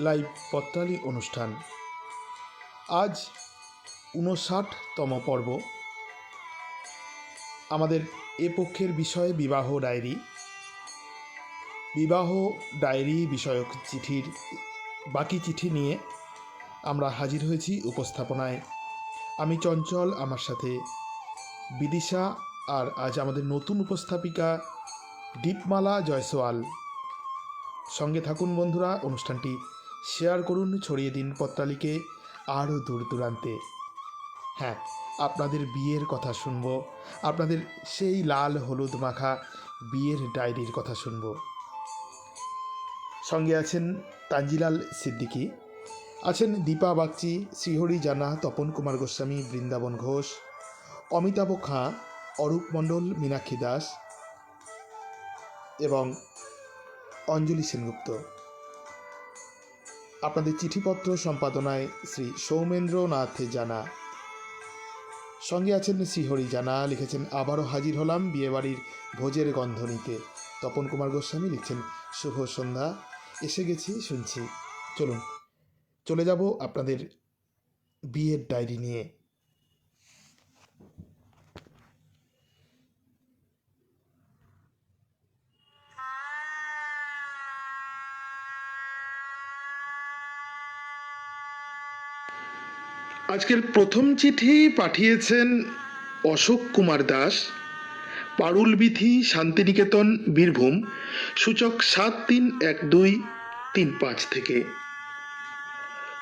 Live পত্রালি অনুষ্ঠান। আজ 59তম পর্ব। আমাদের এ পক্ষের বিষয় বিবাহ ডায়েরি। বিবাহ ডায়েরি বিষয়ক চিঠির বাকি চিঠি নিয়ে আমরা হাজির হয়েছি উপস্থাপনায়। আমি চঞ্চল, আমার সাথে বিদিশা, আর আজ আমাদের নতুন উপস্থাপিকা দীপমালা জয়সওয়াল। সঙ্গে থাকুন বন্ধুরা, অনুষ্ঠানটি শেয়ার করুন, ছড়িয়ে দিন পত্রালিকে আরও দূর দূরান্তে। হ্যাঁ, আপনাদের বিয়ের কথা শুনব, আপনাদের সেই লাল হলুদ মাখা বিয়ের ডায়েরির কথা শুনব। সঙ্গে আছেন তানজিলাল সিদ্দিকী, আছেন দীপা বাগচি, শ্রীহরি জানা, তপন কুমার গোস্বামী, বৃন্দাবন ঘোষ, অমিতাভ খাঁ, অরূপ মণ্ডল, মীনাক্ষী দাস এবং অঞ্জলি সেনগুপ্ত। আপনাদের চিঠিপত্র সম্পাদনায় শ্রী সৌমেন্দ্রনাথ জানা। সঙ্গে আছেন শ্রীহরি জানা, লিখেছেন আবারও হাজির হলাম বিয়েবাড়ির ভোজের গন্ধ নিতে। তপন কুমার গোস্বামী লিখছেন শুভ সন্ধ্যা, এসে গেছি শুনছি। চলুন চলে যাব আপনাদের বিয়ের ডায়েরি নিয়ে। আজকের প্রথম চিঠি পাঠিয়েছেন অশোক কুমার দাস, পারুলবিথি, শান্তিনিকেতন, বীরভূম, সূচক 731235 থেকে।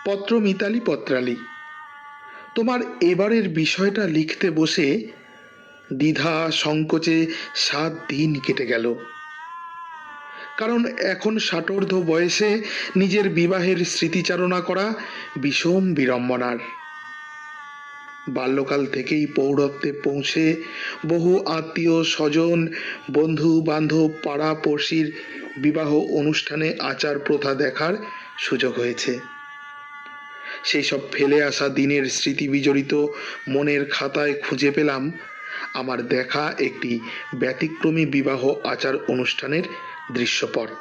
পত্র মিতালি পত্রালি, তোমার এবারের বিষয়টা লিখতে বসে দ্বিধা সংকোচে 7 দিন কেটে গেল। কারণ এখন ষাটোর্ধ্ব বয়সে নিজের বিবাহের স্মৃতিচারণা করা বিষম বিড়ম্বনার। বাল্যকাল থেকেই প্রৌঢ়ত্বে পৌঁছে বহু আত্মীয় স্বজন, বন্ধু বান্ধব, পাড়া পড়শির বিবাহ অনুষ্ঠানে আচার প্রথা দেখার সুযোগ হয়েছে। সেই সব ফেলে আসা দিনের স্মৃতি বিজড়িত মনের খাতায় খুঁজে পেলাম আমার দেখা একটি ব্যতিক্রমী বিবাহ আচার অনুষ্ঠানের দৃশ্যপট।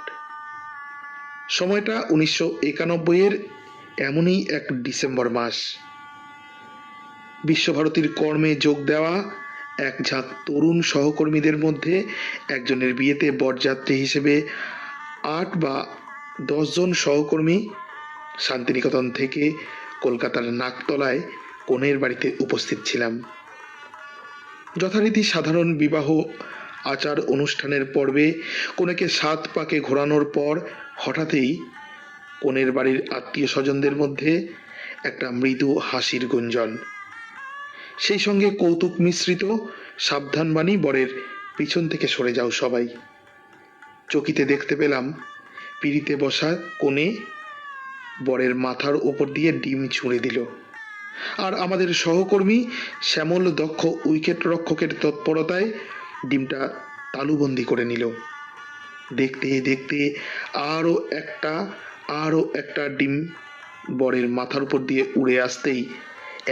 সময়টা 1991-এর এমনই এক ডিসেম্বর মাস। বিশ্বভারতীর কর্মে যোগ দেওয়া এক ঝাঁক তরুণ সহকর্মীদের মধ্যে একজনের বিয়েতে বরযাত্রী হিসেবে 8 বা 10 জন সহকর্মী শান্তিনিকেতন থেকে কলকাতার নাকতলায় কনের বাড়িতে উপস্থিত ছিলাম। যথারীতি সাধারণ বিবাহ আচার অনুষ্ঠানের পর্বে কনেকে 7 পাকে ঘোরানোর পর হঠাৎই কনের বাড়ির আত্মীয় স্বজনদের মধ্যে একটা মৃদু হাসির গুঞ্জন, সেই সঙ্গে কৌতুক মিশ্রিত সাবধানবাণী, বরের পিছন থেকে সরে যাও সবাই। চকিতে দেখতে পেলাম পিঁড়িতে বসা কনে বরের মাথার ওপর দিয়ে ডিম ছুঁড়ে দিল, আর আমাদের সহকর্মী শ্যামল দক্ষ উইকেট রক্ষকের তৎপরতায় ডিমটা তালুবন্দি করে নিল। দেখতে দেখতে আরও একটা ডিম বরের মাথার উপর দিয়ে উড়ে আসতেই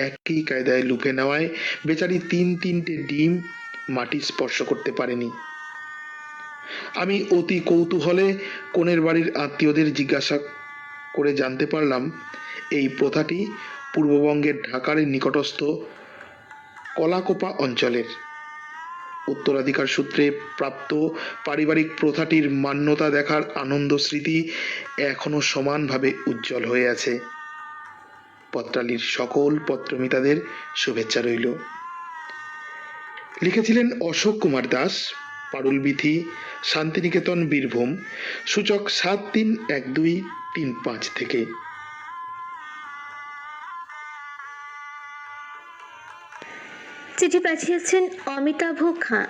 একই কায়দায় লুফে নেওয়ায় বেচারি 3-3টে ডিম মাটি স্পর্শ করতে পারেনি। আমি অতি কৌতূহলে কনের বাড়ির আত্মীয়দের জিজ্ঞাসা করে জানতে পারলাম এই প্রথাটি পূর্ববঙ্গের ঢাকার নিকটস্থ কলাকোপা অঞ্চলের। উত্তরাধিকার সূত্রে প্রাপ্ত পারিবারিক প্রথাটির মান্যতা দেখার আনন্দ স্মৃতি এখনো সমানভাবে উজ্জ্বল হয়ে আছে। পত্রালির সকল পত্রমিতাদের শুভেচ্ছা রইল। লিখেছিলেন অশোক কুমার দাস, পারুলবিথি, শান্তিনিকেতন, বীরভূম, সূচক 731235 থেকে। চিঠি পাঠিয়েছেন অমিতাভ খাঁ,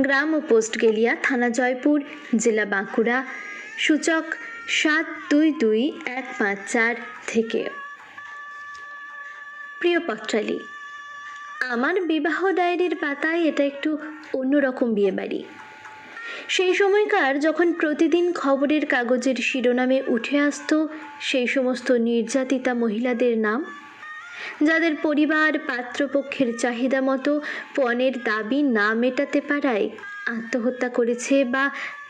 গ্রাম ও পোস্ট গেলিয়া, থানা জয়পুর, জেলা বাঁকুড়া, সূচক 722154 থেকে। প্রিয় পত্রালি, আমার বিবাহ ডায়েরির পাতায় এটা একটু অন্যরকম বিয়ে বাড়ি। সেই সময়কার যখন প্রতিদিন খবরের কাগজের শিরোনামে উঠে আসতো সেই সমস্ত নির্যাতিতা মহিলাদের নাম, যাদের পরিবার পাত্রপক্ষের চাহিদা মতো পণের দাবি না মেটাতে পারায় আত্মহত্যা করেছে বা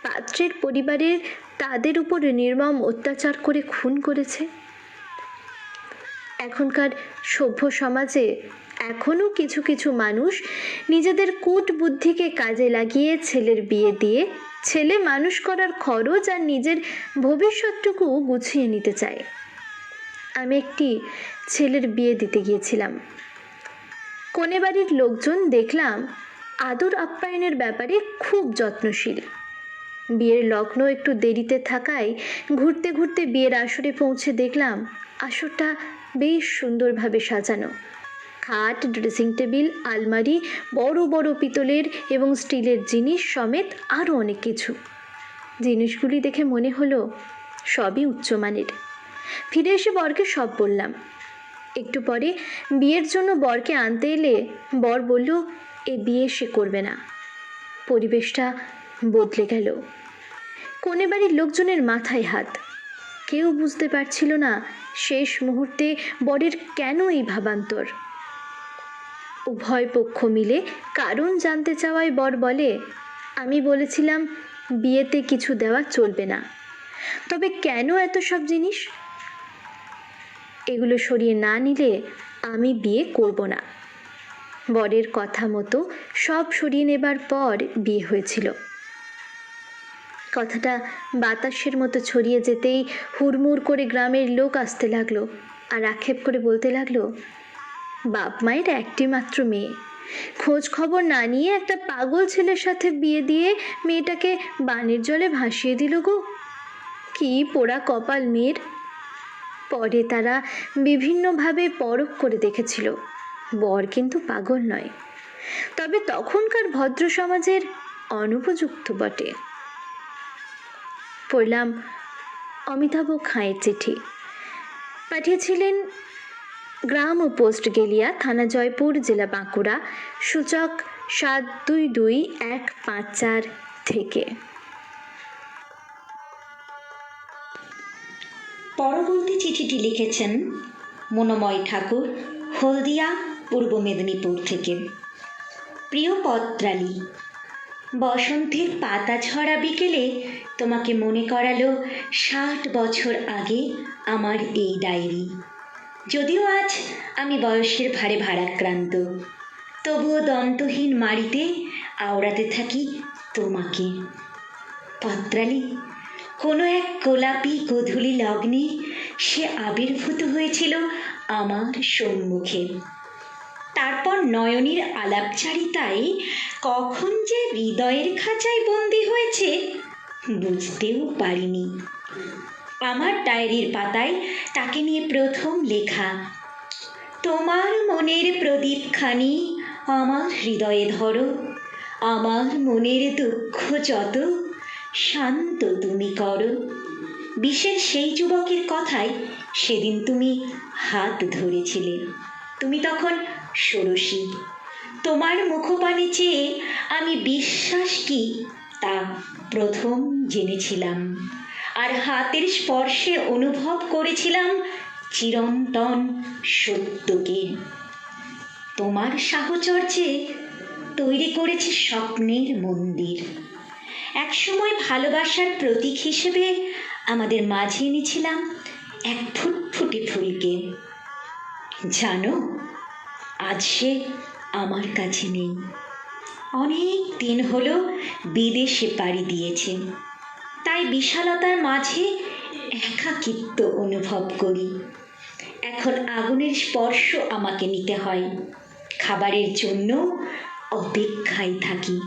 পাত্রের পরিবারের তাদের উপর নির্মম অত্যাচার করে খুন করেছে। এখনকার সভ্য সমাজে এখনো কিছু কিছু মানুষ নিজেদের কূট বুদ্ধিকে কাজে লাগিয়ে ছেলের বিয়ে দিয়ে ছেলে মানুষ করার খরচ আর নিজের ভবিষ্যৎটুকু গুছিয়ে নিতে চায়। আমি একটি ছেলের বিয়ে দিতে গিয়েছিলাম। কনে বাড়ির লোকজন দেখলাম আদর আপ্যায়নের ব্যাপারে খুব যত্নশীল। বিয়ের লগ্ন একটু দেরিতে থাকায় ঘুরতে ঘুরতে বিয়ের আসরে পৌঁছে দেখলাম আসরটা বেশ সুন্দরভাবে সাজানো। খাট, ড্রেসিং টেবিল, আলমারি, বড় বড় পিতলের এবং স্টিলের জিনিস সমেত আরও অনেক কিছু। জিনিসগুলি দেখে মনে হলো সবই উচ্চমানের। ফিরে এসে বরকে সব বললাম। একটু পরে বিয়ের জন্য বরকে আনতে এলে বর বলল এ বিয়ে সে করবে না। পরিবেশটা বদলে গেল। কনে বাড়ির লোকজনের মাথায় হাত। কেউ বুঝতে পারছিল না শেষ মুহূর্তে বরের কেন এই ভাবান্তর। উভয় পক্ষ মিলে কারণ জানতে চাওয়ায় বর বলে, আমি বলেছিলাম বিয়েতে কিছু দেওয়া চলবে না, তবে কেন এত সব জিনিস? এগুলো সরিয়ে না নিলে আমি বিয়ে করব না। বরের কথা মতো সব সরিয়ে নেবার পর বিয়ে হয়েছিল। কথাটা বাতাসের মতো ছড়িয়ে যেতেই হুড়মুড় করে গ্রামের লোক আসতে লাগলো আর আক্ষেপ করে বলতে লাগলো, বাপ মায়ের একটি মাত্র মেয়ে, খোঁজ খবর না নিয়ে একটা পাগল ছেলের সাথে বিয়ে দিয়ে মেয়েটাকে বানের জলে ভাসিয়ে দিল গো। কি পোড়া কপাল মেয়ের। পরে তারা বিভিন্নভাবে পরখ করে দেখেছিল বর কিন্তু পাগল নয়, তবে তখনকার ভদ্র সমাজের অনুপযুক্ত বটে। পড়লাম অমিতাভ খাঁয়ের চিঠি। পাঠিয়েছিলেন গ্রাম ও পোস্ট গেলিয়া, থানা জয়পুর, জেলা বাঁকুড়া, সূচক 722154 থেকে। পরবর্তী চিঠিটি লিখেছেন মনোময় ঠাকুর, হলদিয়া, পূর্ব মেদিনীপুর থেকে। প্রিয় পত্রালী, বসন্তের পাতা ঝরা বিকেলে তোমাকে মনে করালো 60 বছর আগে আমার এই ডায়েরি। যদিও আজ আমি বয়সের ভারে ভারাক্রান্ত, তবুও দন্তহীন মাড়িতে আওড়াতে থাকি তোমাকে। পত্রালী, কোনো এক গোলাপি গোধূলি লগ্নে সে আবির্ভূত হয়েছিল আমার সম্মুখে। তারপর নয়নীর আলাপচারিতায় কখন যে হৃদয়ের খাঁচায় বন্দী হয়েছে বুঝতেও পারিনি। আমার ডায়েরির পাতায় তাকে নিয়ে প্রথম লেখা, তোমার মনের প্রদীপখানি আমার হৃদয়ে ধরো, আমার মনের দুঃখ যত শান্ত তুমি করো। বিশেষ সেই যুবকের কথায় সেদিন তুমি হাত ধরেছিলে। তুমি তখন ষোড়শী। তোমার মুখপানে চেয়ে আমি বিশ্বাস কি তা প্রথম জেনেছিলাম, আর হাতের স্পর্শে অনুভব করেছিলাম চিরন্তন সত্যকে। তোমার সাহচর্যে তৈরি করেছি স্বপ্নের মন্দির। একসময় ভালোবাসার প্রতীক হিসেবে আমাদের মাঝে এনেছিলাম এক ফুটফুটে ফুলকে। জানো, আজ সে আমার কাছে নেই। অনেক দিন হলো বিদেশে পাড়ি দিয়েছে, তাই বিশালতার মাঝে একাকিত্ব অনুভব করি। এখন আগুনের স্পর্শ আমাকে নিতে হয়, খাবারের জন্য অপেক্ষায় থাকি।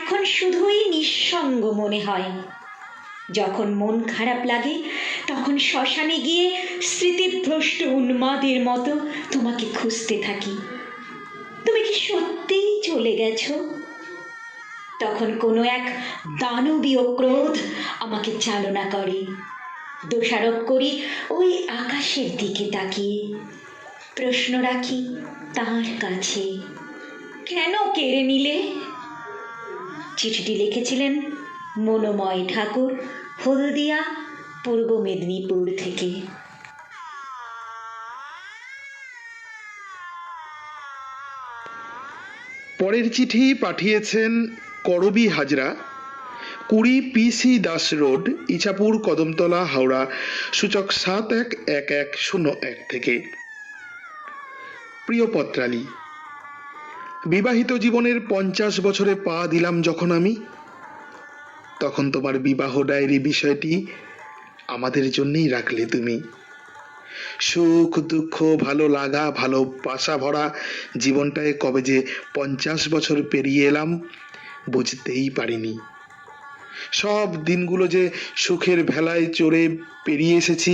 এখন শুধুই নিঃসঙ্গ মনে হয়। যখন মন খারাপ লাগে তখন শ্মশানে গিয়ে স্মৃতিভ্রষ্ট উন্মাদের মতো তোমাকে খুঁজতে থাকি। তুমি কি সত্যিই চলে গেছো? তখন কোনো এক দানবীয় ক্রোধ আমাকে চালনা করে। দোষারোপ করি ওই আকাশের দিকে তাকিয়ে। প্রশ্ন রাখি তার কাছে, কেন কেড়ে নিলে? চিঠিটি লিখেছিলেন মনোময় ঠাকুর, হলদিয়া, পূর্ব মেদিনীপুর থেকে। পরের চিঠি পাঠিয়েছেন করবী হাজরা, 20 PC দাস রোড, ইছাপুর, কদমতলা, হাওড়া, সূচক 711101 থেকে। প্রিয় পত্রালী, বিবাহিত জীবনের 50 বছরে পা দিলাম যখন আমি, তখন তোমার বিবাহ ডায়েরি বিষয়টি আমাদের জন্যই রাখলে তুমি। সুখ দুঃখ, ভালো লাগা, ভালোবাসা ভরা জীবনটায় কবে যে 50 বছর পেরিয়ে এলাম বুঝতেই পারিনি। সব দিনগুলো যে সুখের ভেলায় চড়ে পেরিয়ে এসেছি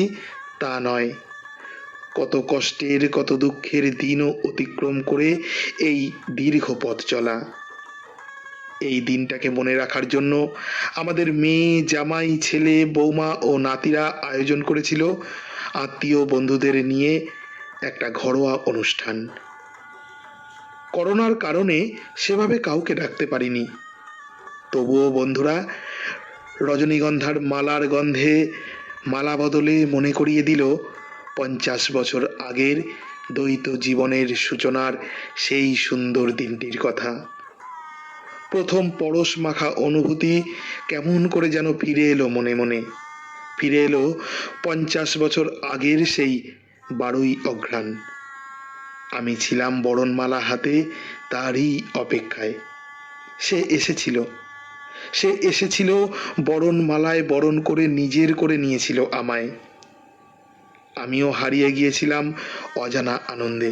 তা নয়, কত কষ্টের কত দুঃখের দিনও অতিক্রম করে এই দীর্ঘ পথ চলা। এই দিনটাকে মনে রাখার জন্য আমাদের মেয়ে, জামাই, ছেলে, বৌমা ও নাতিরা আয়োজন করেছিল আত্মীয় বন্ধুদের নিয়ে একটা ঘরোয়া অনুষ্ঠান। করোনার কারণে সেভাবে কাউকে ডাকতে পারিনি, তবুও বন্ধুরা রজনীগন্ধার মালার গন্ধে মালা বদলে মনে করিয়ে দিল 50 বছর আগের দ্বৈত জীবনের সূচনার সেই সুন্দর দিনটির কথা। প্রথম পরশ মাখা অনুভূতি কেমন করে যেন ফিরে এলো মনে মনে, ফিরে এলো 50 বছর আগের সেই 12ই অঘ্রাণ। আমি ছিলাম বরণমালা হাতে তারই অপেক্ষায়। সে এসেছিল বরণমালায় বরণ করে নিজের করে নিয়েছিল আমায়। আমিও হারিয়ে গিয়েছিলাম অজানা আনন্দে।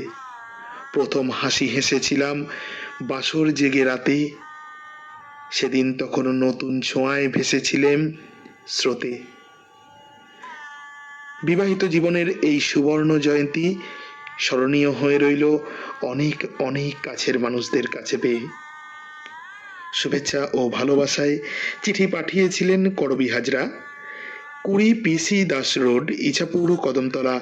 প্রথম হাসি হেসেছিলাম বাসর জেগে রাতে, সেদিন তখন নতুন ছোঁয়ায় ভেসেছিলেম স্রোতে। বিবাহিত জীবনের এই সুবর্ণ জয়ন্তী স্মরণীয় হয়ে রইল অনেক অনেক কাছের মানুষদের কাছে পেয়ে। শুভেচ্ছা ও ভালোবাসায় চিঠি পাঠিয়েছিলেন করবী হাজরা, 20 PC দাস রোড, ইছাপুর, কদমতলা,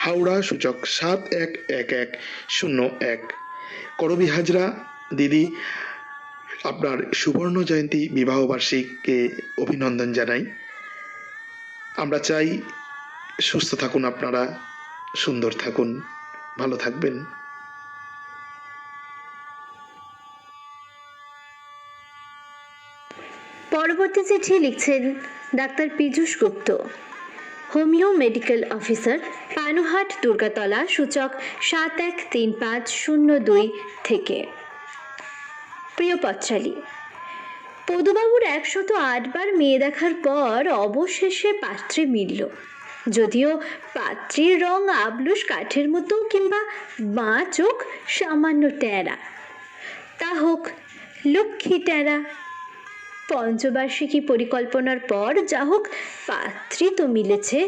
হাওড়া, সূচক 711101। করবী হাজরা দিদি, আপনার সুবর্ণ জয়ন্তী বিবাহবার্ষিকীকে অভিনন্দন জানাই। আমরা চাই সুস্থ থাকুন আপনারা, সুন্দর থাকুন, ভালো থাকবেন। পরবর্তী চিঠি লিখছেন ডাক্তার পীযূষ গুপ্ত, হোমিও মেডিকেল অফিসার, পানুহাট, দুর্গাতলা, সূচক 713502 থেকে। প্রিয় পত্রালী, পদুবাবুর 108 বার মেয়ে দেখার পর অবশেষে পাত্রে মিলল। যদিও পাত্রীর রং আবলুস কাঠের মতো, কিংবা বাঁ চোখ সামান্য ট্যারা, তা হোক লক্ষ্মী ট্যারা। পঞ্চবার্ষিকী পরিকল্পনার পর যা হোক পাত্রী তো মিলেছে।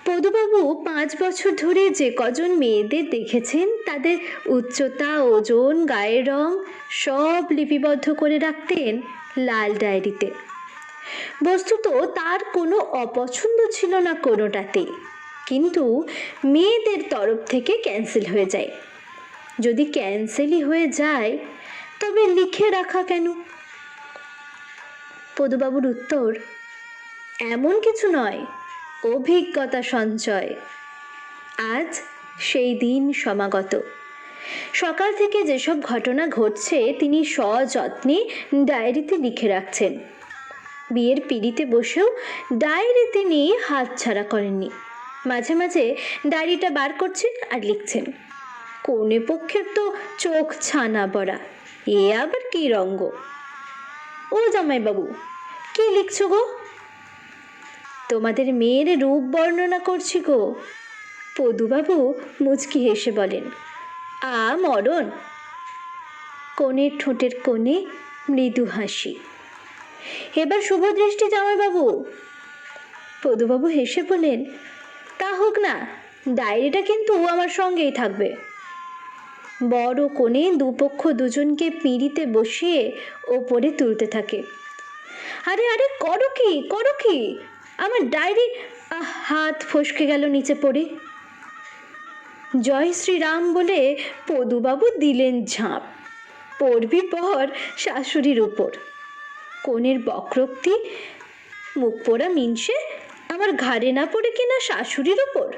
পদুবাবু 5 বছর ধরে যে কজন মেয়েদের দেখেছেন তাদের উচ্চতা, ওজন, গায়ের রং সব লিপিবদ্ধ করে রাখতেন লাল ডায়েরিতে। বস্তুত তার কোনো অপছন্দ ছিল না কোনোটাতে, কিন্তু মেয়েদের তরফ থেকে ক্যান্সেল হয়ে যায়। যদি ক্যান্সেলই হয়ে যায় তবে লিখে রাখা কেন? পদুবাবুর উত্তর, এমন কিছু নয়, অভিজ্ঞতা সঞ্চয়। আজ সেই দিন সমাগত। সকাল থেকে যেসব ঘটনা ঘটছে তিনি সযত্নে ডায়েরিতে লিখে রাখছেন। বিয়ের পিঁড়িতে বসেও ডায়েরি তিনি হাতছাড়া করেননি। মাঝে মাঝে ডায়েরিটা বার করছেন আর লিখছেন। কনে পক্ষের তো চোখ ছানা পড়া, এ আবার কি রঙ্গ! ও জামাইবাবু, কি লিখছো গো? তোমাদের মেয়ের রূপ বর্ণনা করছি গো। পদুবাবু মুচকি হেসে বলেন, মরণ। কনের ঠোঁটের কোণে মৃদু হাসি। এবার শুভদৃষ্টি জামাইবাবু। পদুবাবু হেসে বলেন, তা হোক না, ডায়েরিটা কিন্তু আমার সঙ্গেই থাকবে। বড় কোণে দুপক্ষ দুজনকে পিঁড়িতে বসিয়ে ওপরে তুলতে থাকে। আরে আরে, করো কি? আমার ডায়েরি! হাত ফসকে গেল নিচে পড়ে। জয় শ্রীরাম বলে পদুবাবু দিলেন ঝাঁপ। পড়বি পর শাশুড়ির উপর। কনের বক্রোক্তি, মুখ পোড়া মিনসে আমার ঘাড়ে না পড়ে কিনা শাশুড়ির উপর।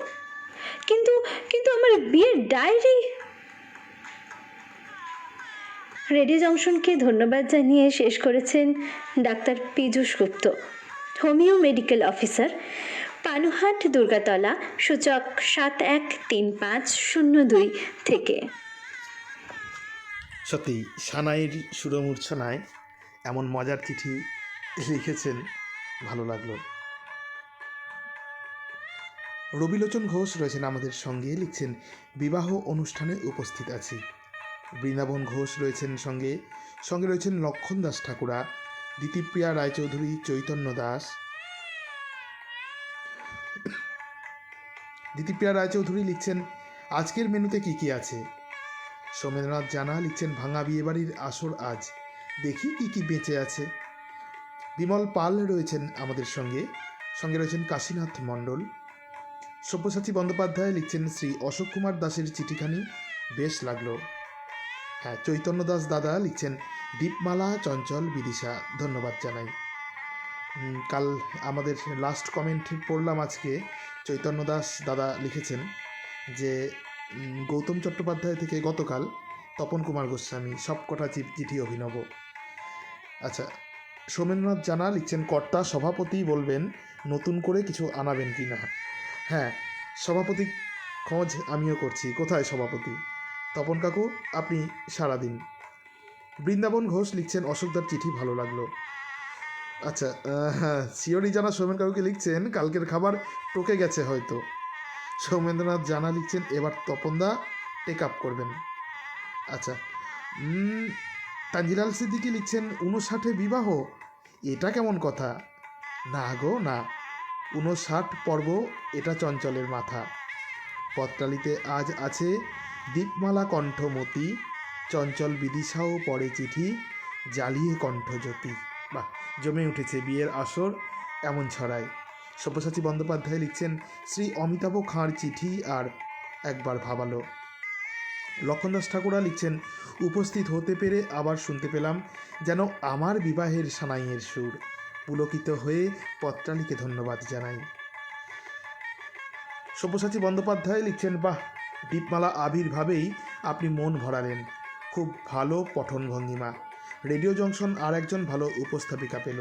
কিন্তু আমার বিয়ের ডায়েরি! রেডিও জংশনকে ধন্যবাদ জানিয়ে শেষ করেছেন ডাক্তার পীযূষ গুপ্ত, হোমিও মেডিকেল অফিসার, পানুহাট দুর্গাতলা, সূচক 713502 থেকে। সত্যি সানাইয়ের সুরমূর্ছনায় এমন মজার চিঠি লিখেছেন, ভালো লাগলো। রবিলোচন ঘোষ রয়েছেন আমাদের সঙ্গে, লিখছেন বিবাহ অনুষ্ঠানে উপস্থিত আছি। বৃন্দাবন ঘোষ রয়েছেন সঙ্গে রয়েছেন লক্ষণ দাস ঠাকুরা, দিতিপ্রিয়া রায়চৌধুরী, চৈতন্য দাস। দিতিপ্রিয়া রায়চৌধুরী লিখছেন আজকের মেনুতে কি কি আছে। সোমেন্দ্রনাথ জানা লিখছেন ভাঙা বিয়েবাড়ির আসর আজ, দেখি কি কি বেঁচে আছে। বিমল পাল রয়েছেন আমাদের সঙ্গে রয়েছেন কাশীনাথ মণ্ডল। সব্যসাচী বন্দ্যোপাধ্যায় লিখছেন শ্রী অশোক কুমার দাসের চিঠিখানি বেশ লাগলো। হ্যাঁ, চৈতন্য দাস দাদা লিখছেন দীপমালা, চঞ্চল, বিদিশা, ধন্যবাদ জানাই। কাল আমাদের লাস্ট কমেন্ট পড়লাম আজকে। চৈতন্য দাস দাদা লিখেছেন যে গৌতম চট্টোপাধ্যায় থেকে গতকাল তপন কুমার গোস্বামী, সব কটা চিঠি অভিনব। আচ্ছা, সোমেন্দ্রনাথ জানা লিখছেন কর্তা সভাপতি বলবেন নতুন করে কিছু আনাবেন কি না। হ্যাঁ, সভাপতি খোঁজ আমিও করছি, কোথায় সভাপতি? তপন কাকু, আপনি সারা দিন। বৃন্দাবন ঘোষ লিখছেন অশোকদার চিঠি ভালো লাগলো। আচ্ছা, হ্যাঁ, সিওরি জানা সৌমেন কাকুকে লিখছেন কালকের খাবার টকে গেছে হয়তো। সৌমেন্দ্রনাথ জানা লিখছেন এবার তপনদা টেক আপ করবেন। আচ্ছা, তানজিলাল সিদ্দিকী লিখছেন 59 বিবাহ, এটা কেমন কথা? না গো না, 59 পর্ব, এটা চঞ্চলের মাথা। পত্রালিতে আজ আছে দীপমালা কণ্ঠমতি, চঞ্চল বিদিশাও পড়ে চিঠি, জ্বালিয়ে কণ্ঠজ্যোতি। বাহ, জমে উঠেছে বিয়ের আসর এমন ছড়ায়। সব্যসাচী বন্দ্যোপাধ্যায় লিখছেন শ্রী অমিতাভ খাঁর চিঠি আর একবার ভাবালো। লক্ষণ দাস ঠাকুরা লিখছেন উপস্থিত হতে পেরে আবার শুনতে পেলাম যেন আমার বিবাহের সানাইয়ের সুর। পুলকিত হয়ে পত্রালিকে ধন্যবাদ জানাই। সব্যসাচী বন্দ্যোপাধ্যায় লিখছেন বাহ, দীপমালা আবির্ভাবেই আপনি মন ভরালেন, খুব ভালো পঠন ভঙ্গিমা। রেডিও জংশন আর একজন ভালো উপস্থাপিকা পেল।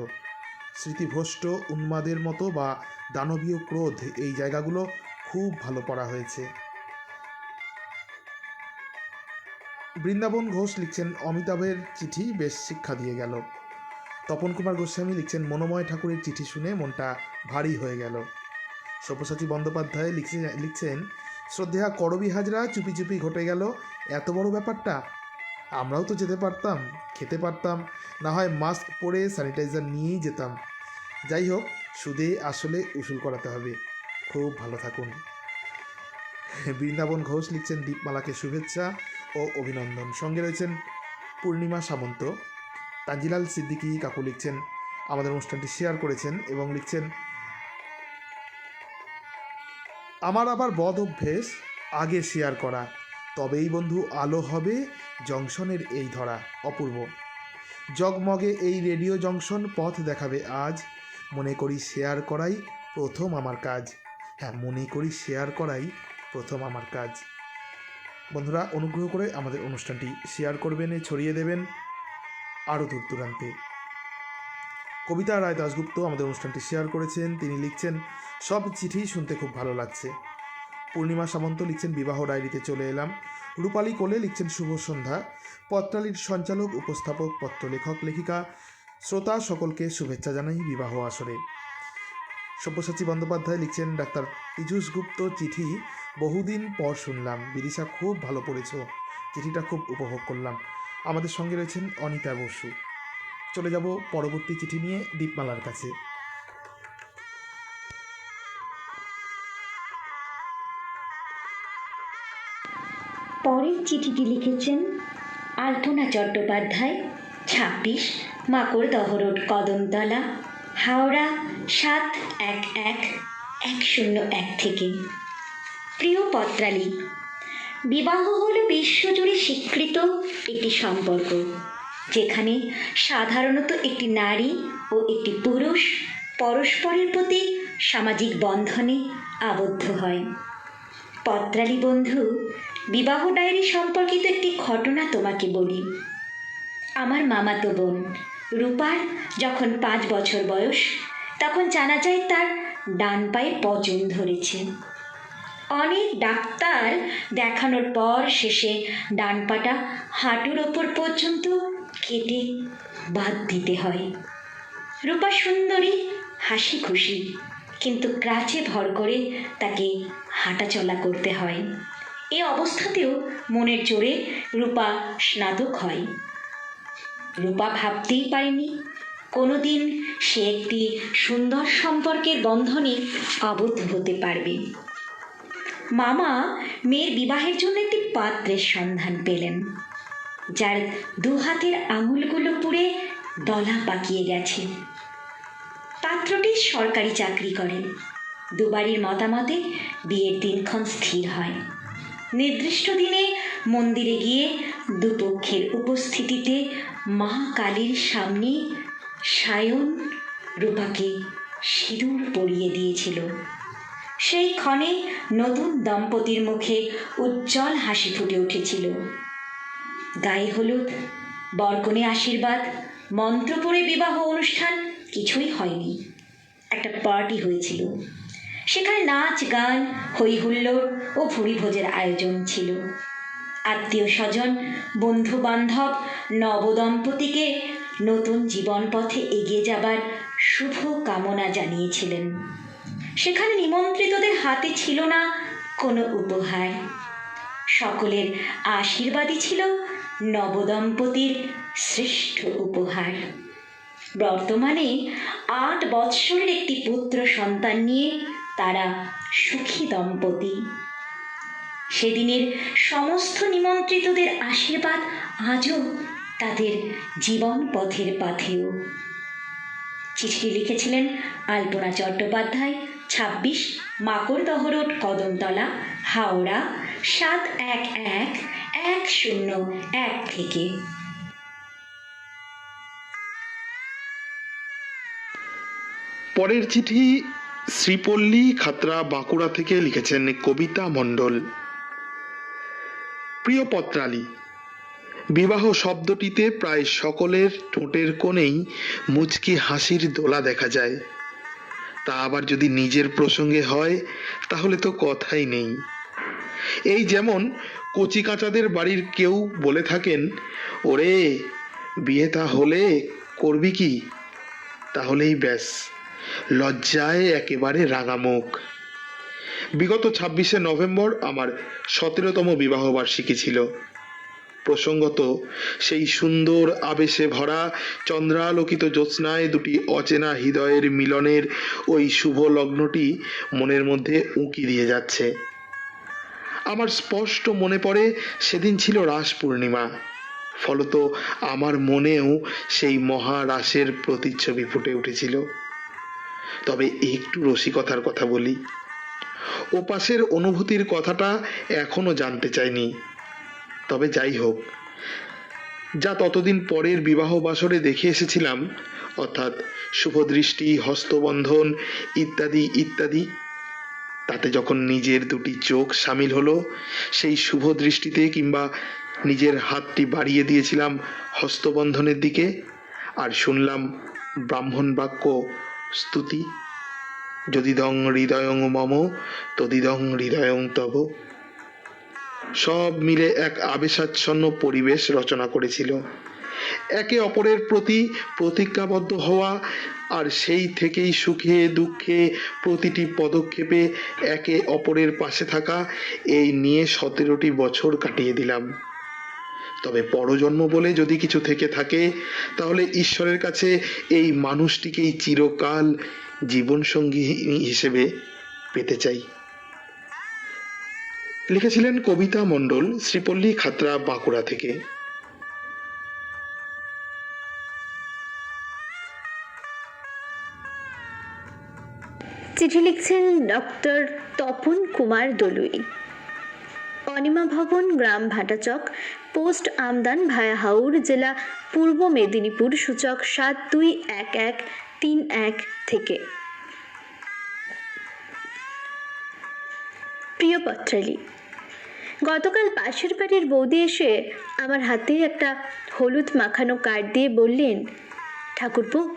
স্মৃতিভ্রষ্ট উন্মাদের মতো বা দানবীয় ক্রোধ, এই জায়গাগুলো খুব ভালো পড়া হয়েছে। বৃন্দাবন ঘোষ লিখছেন অমিতাভের চিঠি বেশ শিক্ষা দিয়ে গেল। তপন কুমার গোস্বামী লিখছেন মনোময় ঠাকুরের চিঠি শুনে মনটা ভারী হয়ে গেল। সব্যসাচী বন্দ্যোপাধ্যায় লিখছেন শ্রদ্ধেয়া করবি হাজরা, চুপি চুপি ঘটে গেল এত বড় ব্যাপারটা। আমরাও তো যেতে পারতাম, খেতে পারতাম, না হয় মাস্ক পরে স্যানিটাইজার নিয়েই যেতাম। যাই হোক, সুদে আসলে উসুল করাতে হবে। খুব ভালো থাকুন। বৃন্দাবন ঘোষ লিখছেন দীপমালাকে শুভেচ্ছা ও অভিনন্দন। সঙ্গে রয়েছেন পূর্ণিমা সামন্ত। তানজিলাল সিদ্দিকী কাকু লিখছেন আমাদের অনুষ্ঠানটি শেয়ার করেছেন এবং লিখছেন আমার আবার বদ অভ্যেস আগে শেয়ার করা, তবেই বন্ধু আলো হবে জংশনের এই ধরা। অপূর্ব জগমগে এই রেডিও জংশন পথ দেখাবে আজ, মনে করি শেয়ার করাই প্রথম আমার কাজ। হ্যাঁ, মনে করি শেয়ার করাই প্রথম আমার কাজ। বন্ধুরা, অনুগ্রহ করে আমাদের অনুষ্ঠানটি শেয়ার করবেন, ছড়িয়ে দেবেন আরও দূর দূরান্তে। কবিতা রায় দাশগুপ্ত আমাদের অনুষ্ঠানটি শেয়ার করেছেন। তিনি লিখছেন সব চিঠি শুনতে খুব ভালো লাগছে। পূর্ণিমা সামন্ত লিখছেন বিবাহ ডায়েরিতে চলে এলাম। রূপালী কোলে লিখছেন শুভ সন্ধ্যা। পত্রালির সঞ্চালক, উপস্থাপক, পত্রলেখক, লেখিকা, শ্রোতা সকলকে শুভেচ্ছা জানাই বিবাহ আসরে। সব্যসাচী বন্দ্যোপাধ্যায় লিখছেন ডাক্তার পীযূষ গুপ্ত চিঠি বহুদিন পর শুনলাম, বিদিশা খুব ভালো পড়েছ, চিঠিটা খুব উপভোগ করলাম। আমাদের সঙ্গে রয়েছেন অনিতা বসু। চলে যাব পরবর্তী চিঠি নিয়ে দীপমালার কাছে। পরের চিঠিটি লিখেছেন আলপনা চট্টোপাধ্যায়, 26 মাকড়দহ রোড, কদমতলা, হাওড়া 711101 থেকে। প্রিয় পত্রালী, বিবাহ হল বিশ্বজুড়ে স্বীকৃত একটি সম্পর্ক, যেখানে সাধারণত একটি নারী ও একটি পুরুষ পরস্পরের প্রতি সামাজিক বন্ধনে আবদ্ধ হয়। পত্রালী বন্ধু, বিবাহ ডায়েরি সম্পর্কিত একটি ঘটনা তোমাকে বলি। আমার মামাতো বোন রূপার যখন 5 বছর বয়স, তখন জানা যায় তার ডান পায়ে পচন ধরেছে। অনেক ডাক্তার দেখানোর পর শেষে ডান পাটা হাঁটুর ওপর পর্যন্ত কেটে বাদ দিতে হয়। রূপা সুন্দরী, হাসি খুশি, কিন্তু ক্রাচে ভর করে তাকে হাঁটাচলা করতে হয়। এ অবস্থাতেও মনের জোরে রূপা স্নাতক হয়। রূপা ভাবতেই পারেনি কোনোদিন সে একটি সুন্দর সম্পর্কের বন্ধনে আবদ্ধ হতে পারবে। মামা মেয়ের বিবাহের জন্য একটি পাত্রের সন্ধান পেলেন, যার 2 হাতের আঙুলগুলো পুড়ে দলা পাকিয়ে গেছে। পাত্রটি সরকারি চাকরি করে। দুবারই মতামতে বিয়ের দিনক্ষণ স্থির হয়। নির্দিষ্ট দিনে মন্দিরে গিয়ে দুপক্ষের উপস্থিতিতে মা কালীর সামনে সায়ন রূপাকে সিঁদুর পরিয়ে দিয়েছিল। সেই ক্ষণে নতুন দম্পতির মুখে উজ্জ্বল হাসি ফুটে উঠেছিল। গায়ে হলুদ, বরকনে আশীর্বাদ, মন্ত্র পড়ে বিবাহ অনুষ্ঠান কিছুই হয়নি। একটা পার্টি হয়েছিল। সেখানে নাচ গান, হই হুল্লোড় ও ভুরিভোজের আয়োজন ছিল। আত্মীয় স্বজন, বন্ধু বান্ধব নবদম্পতিকে নতুন জীবন পথে এগিয়ে যাবার শুভ কামনা জানিয়েছিলেন। সেখানে নিমন্ত্রিতদের হাতে ছিল না কোনো উপহার। সকলের আশীর্বাদই ছিল নবদম্পতির শ্রেষ্ঠ উপহার। বর্তমানে 8 বৎসরের একটি পুত্র সন্তান নিয়ে তারা সুখী দম্পতি। সেদিনের সমস্ত নিমন্ত্রিতদের আশীর্বাদ আজও তাদের জীবন পথের পাথেয়। চিঠি লিখেছিলেন আলপনা চট্টোপাধ্যায়, 26 মাকড়দহ রোড, কদমতলা, হাওড়া 711101 থেকে। পরের চিঠি শ্রীপল্লী খাতড়া, বাঁকুড়া থেকে লিখেছেন কবিতা মণ্ডল। প্রিয় পত্রালী, বিবাহ শব্দটিতে প্রায় সকলের ঠোঁটের কোণেই মুচকি হাসির দোলা দেখা যায়। তা আবার যদি নিজের প্রসঙ্গে হয় তাহলে তো কথাই নেই। এই যেমন কচি কাঁচাদের বাড়ির কেউ বলে থাকেন, ওরে বিয়েটা হলে করবি কি? তাহলেই ব্যাস, লজ্জায় একেবারে রাঙামুখ। বিগত 26শে নভেম্বর আমার 17তম বিবাহবার্ষিকী ছিল। প্রসঙ্গত সেই সুন্দর আবেশে ভরা চন্দ্রালোকিত জ্যোৎস্নায় দুটি অচেনা হৃদয়ের মিলনের ওই শুভ লগ্নটি মনের মধ্যে উঁকি দিয়ে যাচ্ছে। আমার স্পষ্ট মনে পড়ে সেদিন ছিল রাস পূর্ণিমা। ফলত আমার মনেও সেই মহারাসের প্রতিচ্ছবি ফুটে উঠেছিল। তবে একটু রসিকতার কথা বলি, ওপাশের অনুভূতির কথাটা এখনো জানতে চাইনি। তবে যাই হোক, যা ততদিন পরের বিবাহ বাসরে দেখে এসেছিলাম, অর্থাৎ শুভদৃষ্টি, হস্তবন্ধন ইত্যাদি ইত্যাদি, তাতে যখন নিজের দুটি চোখ সামিল হলো সেই শুভ দৃষ্টিতে, কিংবা নিজের হাতটি বাড়িয়ে দিয়েছিলাম হস্তবন্ধনের দিকে, আর শুনলাম ব্রাহ্মণ বাক্য স্তুতি, যদিদং হৃদয়ং মম তদিদং হৃদয়ং তব, সব মিলে এক আবেশাচ্ছন্ন পরিবেশ রচনা করেছিল। একে অপরের প্রতি প্রতিজ্ঞাবদ্ধ হওয়া, আর সেই থেকেই সুখে দুঃখে প্রতিটি পদক্ষেপে একে অপরের পাশে থাকা, এই নিয়ে 17টি বছর কাটিয়ে দিলাম। তবে পরজন্ম বলে যদি কিছু থেকে থাকে, তাহলে ঈশ্বরের কাছে এই মানুষটিকেই চিরকাল জীবনসঙ্গী হিসেবে পেতে চাই। লিখেছিলেন কবিতা মণ্ডল, শ্রীপল্লী খাতড়া, বাঁকুড়া থেকে। চিঠি লিখছেন ডক্টর তপন কুমার দলুই। অনিমা ভবন, গ্রাম ভাটাচক, পোস্ট আমদান, ভায়া হাওড়, জেলা পূর্ব মেদিনীপুর, সূচক 721131 থেকে। প্রিয় পত্রালী, গতকাল পাশের বাড়ির বৌদি এসে আমার হাতে একটা হলুদ মাখানো কার্ড দিয়ে বললেন, ঠাকুরপো,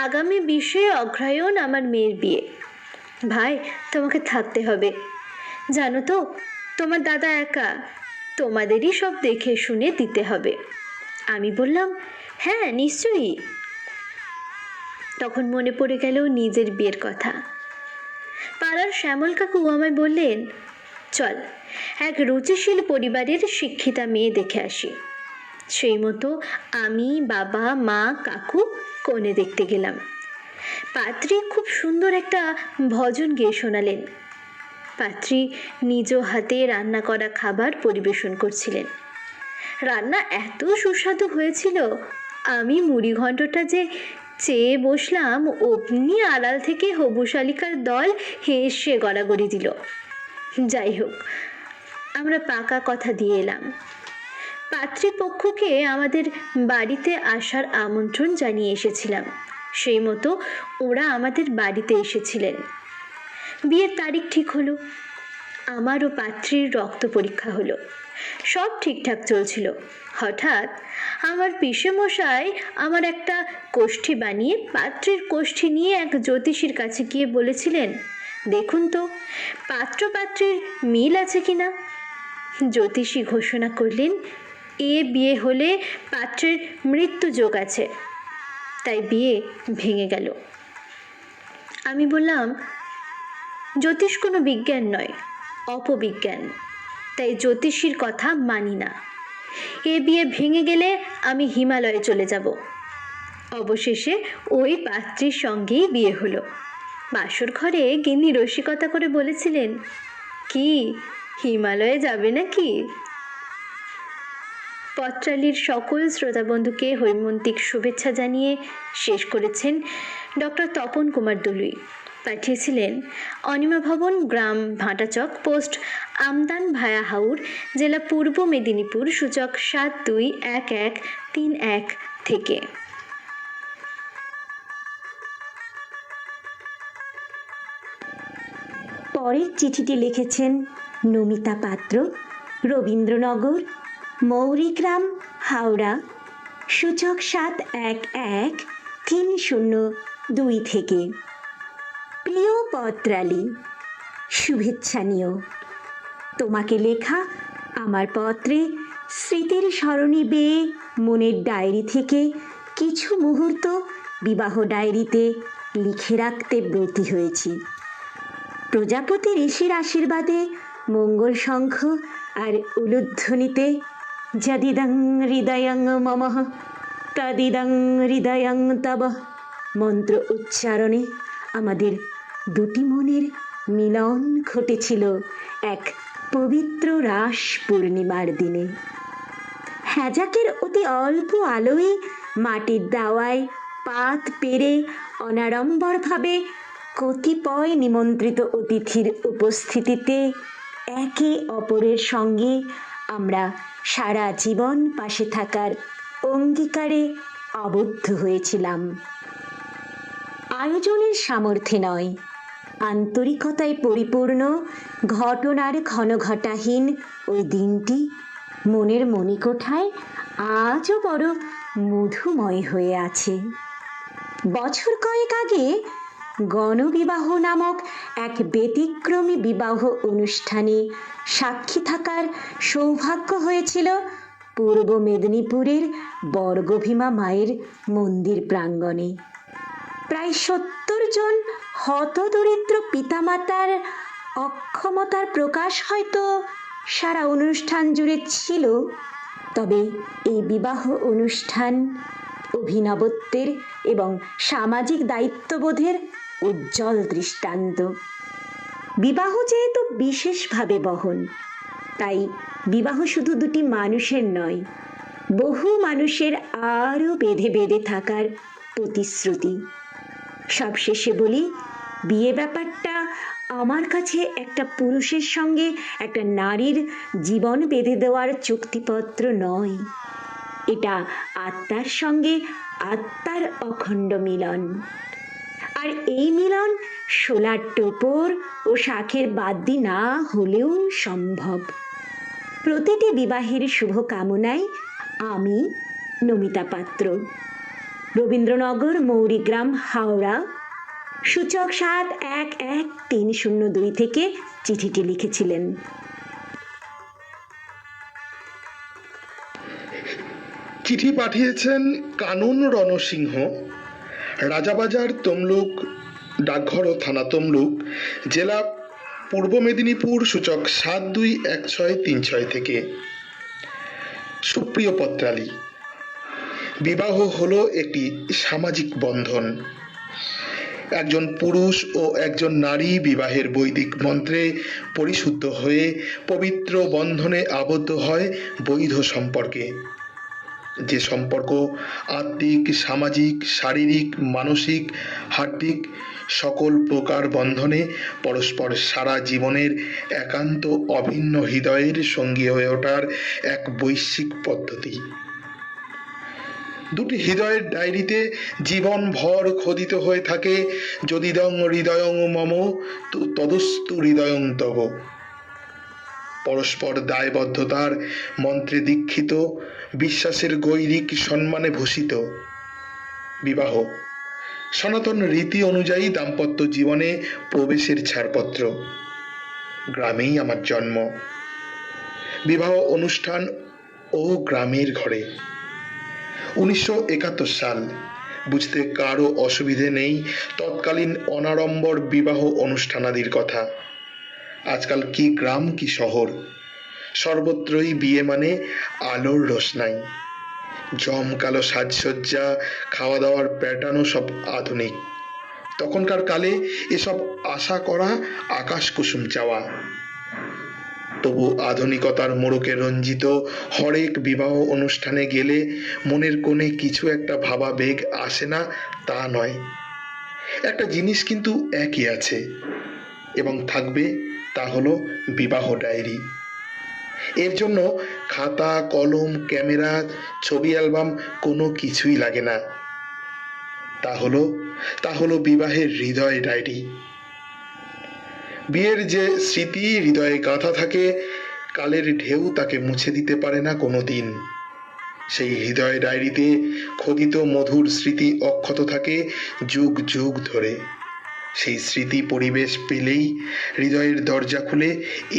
আগামী 20শে অগ্রহায়ণ আমার মেয়ের বিয়ে। ভাই, তোমাকে থাকতে হবে। জানো তো, তোমার দাদা একা, তোমাদেরই সব দেখে শুনে দিতে হবে। আমি বললাম, হ্যাঁ নিশ্চয়ই। তখন মনে পড়ে গেল নিজের বিয়ের কথা। পাড়ার শ্যামল কাকু আমায় বললেন, চল এক রুচিশীল পরিবারের শিক্ষিতা মেয়ে দেখে আসি। সেই মতো আমি, বাবা, মা, কাকু কনে দেখতে গেলাম। পাত্রী খুব সুন্দর একটা ভজন গেয়ে শোনালেন। পাত্রী নিজ হাতে রান্না করা খাবার পরিবেশন করছিলেন। রান্না এত সুস্বাদু হয়েছিল, আমি মুড়ি ঘণ্টটা যে চেয়ে বসলাম, অমনি আড়াল থেকে হবু শালিকার দল হেসে গড়াগড়ি দিল। যাই হোক, আমরা পাকা কথা দিয়ে এলাম। পাত্রীপক্ষকে আমাদের বাড়িতে আসার আমন্ত্রণ জানিয়ে এসেছিলাম। সেই মতো ওরা আমাদের বাড়িতে এসেছিলেন। বিয়ের তারিখ ঠিক হলো। আমার ও পাত্রীর রক্ত পরীক্ষা হলো। সব ঠিকঠাক চলছিল। হঠাৎ আমার পিসেমশাই আমার একটা কোষ্ঠী বানিয়ে পাত্রীর কোষ্ঠী নিয়ে এক জ্যোতিষীর কাছে গিয়ে বলেছিলেন, দেখুন তো পাত্র পাত্রীর মিল আছে কিনা। জ্যোতিষী ঘোষণা করলেন, এ বিয়ে হলে পাত্রের মৃত্যু যোগ আছে। তাই বিয়ে ভেঙে গেল। আমি বললাম, জ্যোতিষ কোনো বিজ্ঞান নয়, অপবিজ্ঞান, তাই জ্যোতিষীর কথা মানি না। এ বিয়ে ভেঙে গেলে আমি হিমালয়ে চলে যাব। অবশেষে ওই পাত্রীর সঙ্গেই বিয়ে হলো। বাসর ঘরে গিন্নি রসিকতা করে বলেছিলেন, কি হিমালয়ে যাবে নাকি? পত্রালীর সকল শ্রোতাবন্ধুকে হৈমন্তিক শুভেচ্ছা জানিয়ে শেষ করেছেন ডক্টর তপন কুমার দলুই। পাঠিয়েছিলেন অনিমা ভবন, গ্রাম ভাটাচক, পোস্ট আমদান ভায়া হাউর, জেলা পূর্ব মেদিনীপুর, সূচক 721131 থেকে। পরের চিঠিটি লিখেছেন নমিতা পাত্র, রবীন্দ্রনগর, মৌরিগ্রাম, হাওড়া, সূচক 711302 থেকে। প্রিয় পত্রালী, শুভেচ্ছা নিও। তোমাকে লেখা আমার পত্রে স্মৃতির সরণি বেয়ে মনের ডায়েরি থেকে কিছু মুহূর্ত বিবাহ ডায়েরিতে লিখে রাখতে ব্রতী হয়েছি। প্রজাপতি ঋষির আশীর্বাদে মঙ্গল শঙ্খ আর উলুধ্বনিতে যদিদং হৃদয়ং মমঃ তদিদং হৃদয়ং তব মন্ত্র উচ্চারণে আমাদের দুটি মনের মিলন ঘটেছিল এক পবিত্র রাস পূর্ণিমার দিনে। হ্যাজাকের অতি অল্প আলোয় মাটির দাওয়ায় পাত পেরে অনাড়ম্বরভাবে কতিপয় নিমন্ত্রিত অতিথির উপস্থিতিতে একে অপরের সঙ্গে আমরা সারা জীবন পাশে থাকার অঙ্গীকারে আবদ্ধ হয়েছিলাম। আয়োজনের সামর্থ্যে নয়, আন্তরিকতায় পরিপূর্ণ ঘটনার ঘনঘটাহীন ওই দিনটি মনের মণিকোঠায় আজও বড় মধুময় হয়ে আছে। বছর কয়েক আগে গণবিবাহ নামক এক ব্যতিক্রমী বিবাহ অনুষ্ঠানে সাক্ষী থাকার সৌভাগ্য হয়েছিল পূর্ব মেদিনীপুরের বর্গভীমা মায়ের মন্দির প্রাঙ্গণে। প্রায় 70 জন হতদরিদ্র পিতামাতার অক্ষমতার প্রকাশ হয়তো সারা অনুষ্ঠান জুড়ে ছিল, তবে এই বিবাহ অনুষ্ঠান অভিনবত্বের এবং সামাজিক দায়িত্ববোধের উজ্জ্বল দৃষ্টান্ত। বিবাহ যেহেতু বিশেষভাবে বহন, তাই বিবাহ শুধু দুটি মানুষের নয়, বহু মানুষের আরও বেঁধে বেঁধে থাকার প্রতিশ্রুতি। সবশেষে বলি, বিয়ে ব্যাপারটা আমার কাছে একটা পুরুষের সঙ্গে একটা নারীর জীবন বেঁধে দেওয়ার চুক্তিপত্র নয়, এটা আত্মার সঙ্গে আত্মার অখণ্ড মিলন। আর এই মিলন শোলার টোপর ও শাঁখের বাদ্যি না হলেও সম্ভব। প্রতিটি বিবাহের শুভ কামনায় আমি নমিতা পাত্র, রবীন্দ্রনগর, মৌরিগ্রাম, হাওড়া, সূচক 711-302 থেকে চিঠিটি লিখেছিলেন। চিঠি পাঠিয়েছেন কানন রণসিংহ, রাজাবাজার, তমলুক, ডাকঘর ও থানা তমলুক, জেলা পূর্ব মেদিনীপুর, সূচক 721636 থেকে। সুপ্রিয় পত্রালী, বিবাহ হলো একটি সামাজিক বন্ধন। একজন পুরুষ ও একজন নারী বিবাহের বৈদিক মন্ত্রে পরিশুদ্ধ হয়ে পবিত্র বন্ধনে আবদ্ধ হয় বৈধ সম্পর্কে। যে সম্পর্ক আত্মিক, সামাজিক, শারীরিক, মানসিক, হার্দিক সকল প্রকার বন্ধনে পরস্পর সারা জীবনের একান্ত অভিন্ন হৃদয়ের সঙ্গী হয়ে ওঠার এক বৈশ্বিক পদ্ধতি। দুটি হৃদয়ের ডায়েরিতে জীবন ভর খোদিত হয়ে থাকে, যদিদং হৃদয়ং মম তদস্তু হৃদয়ং তব। পরস্পর দায়বদ্ধতার মন্ত্রে দীক্ষিত, বিশ্বাসের গৈরিক সম্মানে ভূষিত। বিবাহ সনাতন রীতি অনুযায়ী দাম্পত্য জীবনে প্রবেশের ছাড়পত্র। গ্রামেই আমার জন্ম। বিবাহ অনুষ্ঠান ও গ্রামের ঘরে। 1971 সাল। বুঝতে কারো অসুবিধে নেই তৎকালীন অনাড়ম্বর বিবাহ অনুষ্ঠানাদির কথা। আজকাল কি গ্রাম কি শহর, সর্বত্রই বিয়ে মানে আলোর রোশনাই, জমকালো সাজসজ্জা, খাওয়া দাওয়ার প্যাটার্নও সব আধুনিক। তখনকার কালে এসব আশা করা আকাশ কুসুম চাওয়া। তবু আধুনিকতার মোড়কে রঞ্জিত হরেক বিবাহ অনুষ্ঠানে গেলে মনের কোণে কিছু একটা ভাবাবেগ আসে না তা নয়। একটা জিনিস কিন্তু একই আছে এবং থাকবে, তা হলো বিবাহ ডায়েরি। এর জন্য খাতা, কলম, ক্যামেরা, ছবি অ্যালবাম কোনো কিছুই লাগে না। তা হলো বিবাহের হৃদয় ডায়েরি। বিয়ের যে স্মৃতি হৃদয়ে গাঁথা থাকে, কালের ঢেউ তাকে মুছে দিতে পারে না কোনো দিন। সেই হৃদয় ডায়েরিতে খোদিত মধুর স্মৃতি অক্ষত থাকে যুগ যুগ ধরে। সেই স্মৃতি পরিবেশ পেলেই হৃদয়ের দরজা খুলে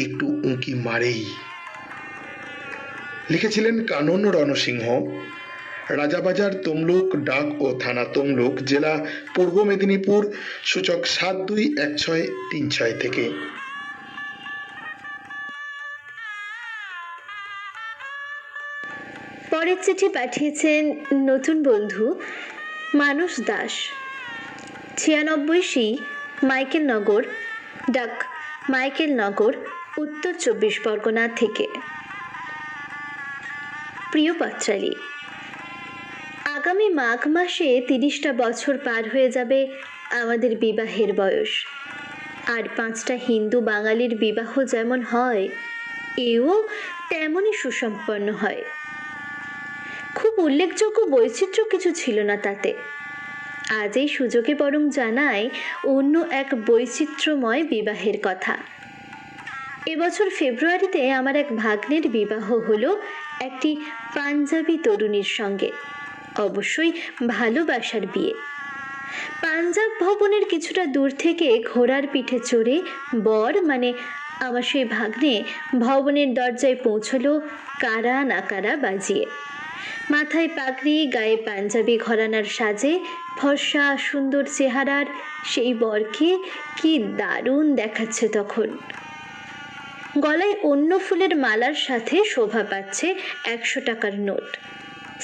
একটু উঁকি মারেই। লিখেছিলেন কানন রণসিংহ, রাজাবাজার, তমলুক, ডাক ও থানা তমলুক, জেলা পূর্ব মেদিনীপুর, সূচক 721636 থেকে। পরের চিঠি পাঠিয়েছেন নতুন বন্ধু মানস দাস, 96 মাইকেলনগর, ডাক মাইকেলনগর, উত্তর 24 পরগনা থেকে। প্রিয় পত্রালী, আগামী মাঘ মাসে 30টা বছর পার হয়ে যাবে আমাদের বিবাহের বয়স। আর 5টা হিন্দু বাঙালির বিবাহ যেমন হয়, এও তেমনই সুসম্পন্ন হয়। খুব উল্লেখযোগ্য বৈচিত্র্য কিছু ছিল না তাতে। আজ এই সুযোগে বরং জানাই অন্য এক বৈচিত্র্যময় বিবাহের কথা। এবছর ফেব্রুয়ারিতে আমার এক ভাগ্নের বিবাহ হলো একটি পাঞ্জাবি তরুণীর সঙ্গে। অবশ্যই ভালোবাসার বিয়ে। পাঞ্জাব ভবনের কিছুটা দূর থেকে ঘোড়ার পিঠে চড়ে বর মানে আমার সেই ভাগ্নে ভবনের দরজায় পৌঁছলো কারা নাকারা বাজিয়ে। মাথায় পাগড়ি, গায়ে পাঞ্জাবি ঘরানার সাজে ফর্সা সুন্দর চেহারার সেই বরকে কি দারুণ দেখাচ্ছে তখন। গলায় অন্য ফুলের মালার সাথে শোভা পাচ্ছে 100 টাকার নোট,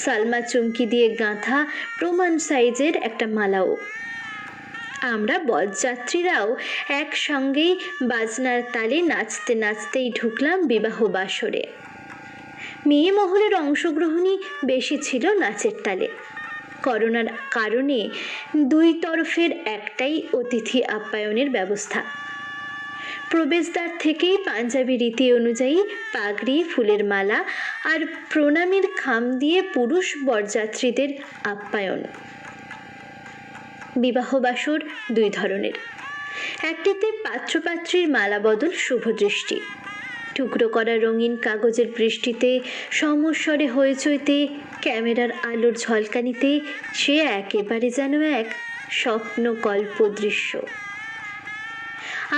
সালমা চুমকি দিয়ে গাঁথা প্রমাণ সাইজের একটা মালাও। আমরা বরযাত্রীরাও একসঙ্গেই বাজনার তালে নাচতে নাচতেই ঢুকলাম বিবাহ বাসরে। মেয়ে মহলের অংশগ্রহণই বেশি ছিল নাচের তালে। করোনার কারণে দুই তরফের একটাই অতিথি আপ্যায়নের ব্যবস্থা। প্রবেশদ্বার থেকেই পাঞ্জাবি রীতি অনুযায়ী পাগড়ি, ফুলের মালা আর প্রণামীর খাম দিয়ে পুরুষ বরযাত্রীদের আপ্যায়ন। বিবাহ বাসর দুই ধরনের। একটিতে পাত্রপাত্রীর মালা বদল শুভদৃষ্টি, টুকরো করা রঙিন কাগজের বৃষ্টিতে সমস্বরে হইচইতে ক্যামেরার আলোর ঝলকানিতে সে একেবারে যেন এক স্বপ্নকল্প দৃশ্য।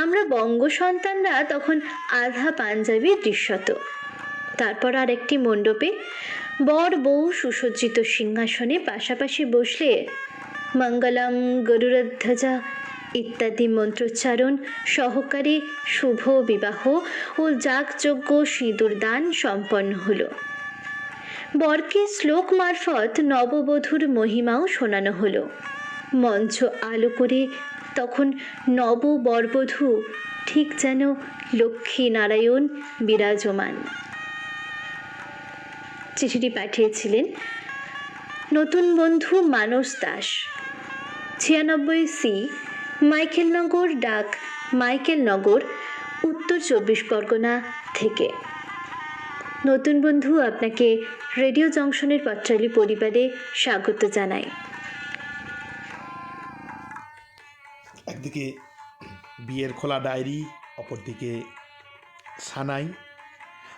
আমরা বঙ্গ সন্তানরা তখন আধা পাঞ্জাবি দৃশ্যত। তারপর আর একটি মণ্ডপে বর বউ সুসজ্জিত সিংহাসনে পাশাপাশি বসলে মঙ্গলম গরুড়ধ্বজা ইত্যাদি মন্ত্রোচ্চারণ সহকারে শুভ বিবাহ ও যাগযজ্ঞ সিঁদুর দান সম্পন্ন হলো। বরকে শ্লোক মারফত নববধূর মহিমাও শোনানো হলো। মঞ্চ আলো করে তখন নব বরবধূ ঠিক যেন লক্ষ্মী নারায়ণ বিরাজমান। চিঠিটি পাঠিয়েছিলেন নতুন বন্ধু মানস দাস, 96C, মাইকেলনগর, ডাক মাইকেলনগর, উত্তর 24 পরগনা থেকে। নতুন বন্ধু, আপনাকে রেডিও জংশনের পত্রালি পরিবারে স্বাগত জানাই। একদিকে বিয়ের খোলা ডায়েরি, অপরদিকে সানাই,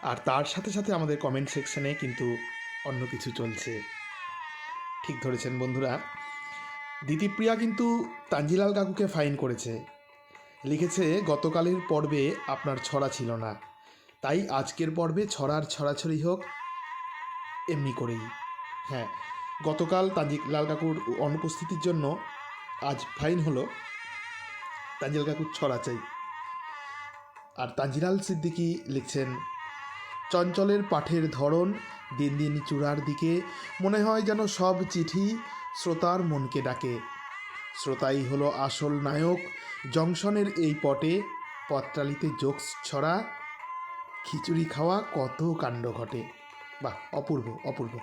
আর তার সাথে সাথে আমাদের কমেন্ট সেকশনে কিন্তু অন্য কিছু চলছে। ঠিক ধরেছেন বন্ধুরা, দিতিপ্রিয়া কিন্তু তানজিলাল কাকুকে ফাইন করেছে। লিখেছে, গতকালের পর্বে আপনার ছড়া ছিল না, তাই আজকের পর্বে ছড়ার ছড়াছড়ি হোক এমনি করেই। হ্যাঁ, গতকাল তানজিলাল কাকুর অনুপস্থিতির জন্য আজ ফাইন হলো, তানজিলাল কাকুর ছড়া চাই। আর তানজিলাল সিদ্দিকী লিখছেন, চঞ্চলের পাঠের ধরন দিন দিন চূড়ার দিকে, মনে হয় যেন সব চিঠি শ্রোতার মনকে ডাকে। শ্রোতাই হলো আসল নায়ক, জংশনের এই পটে পত্রালিতে জোকস ছড়া, খিচুড়ি খাওয়া কত কাণ্ড ঘটে। বাহ, অপূর্ব অপূর্ব।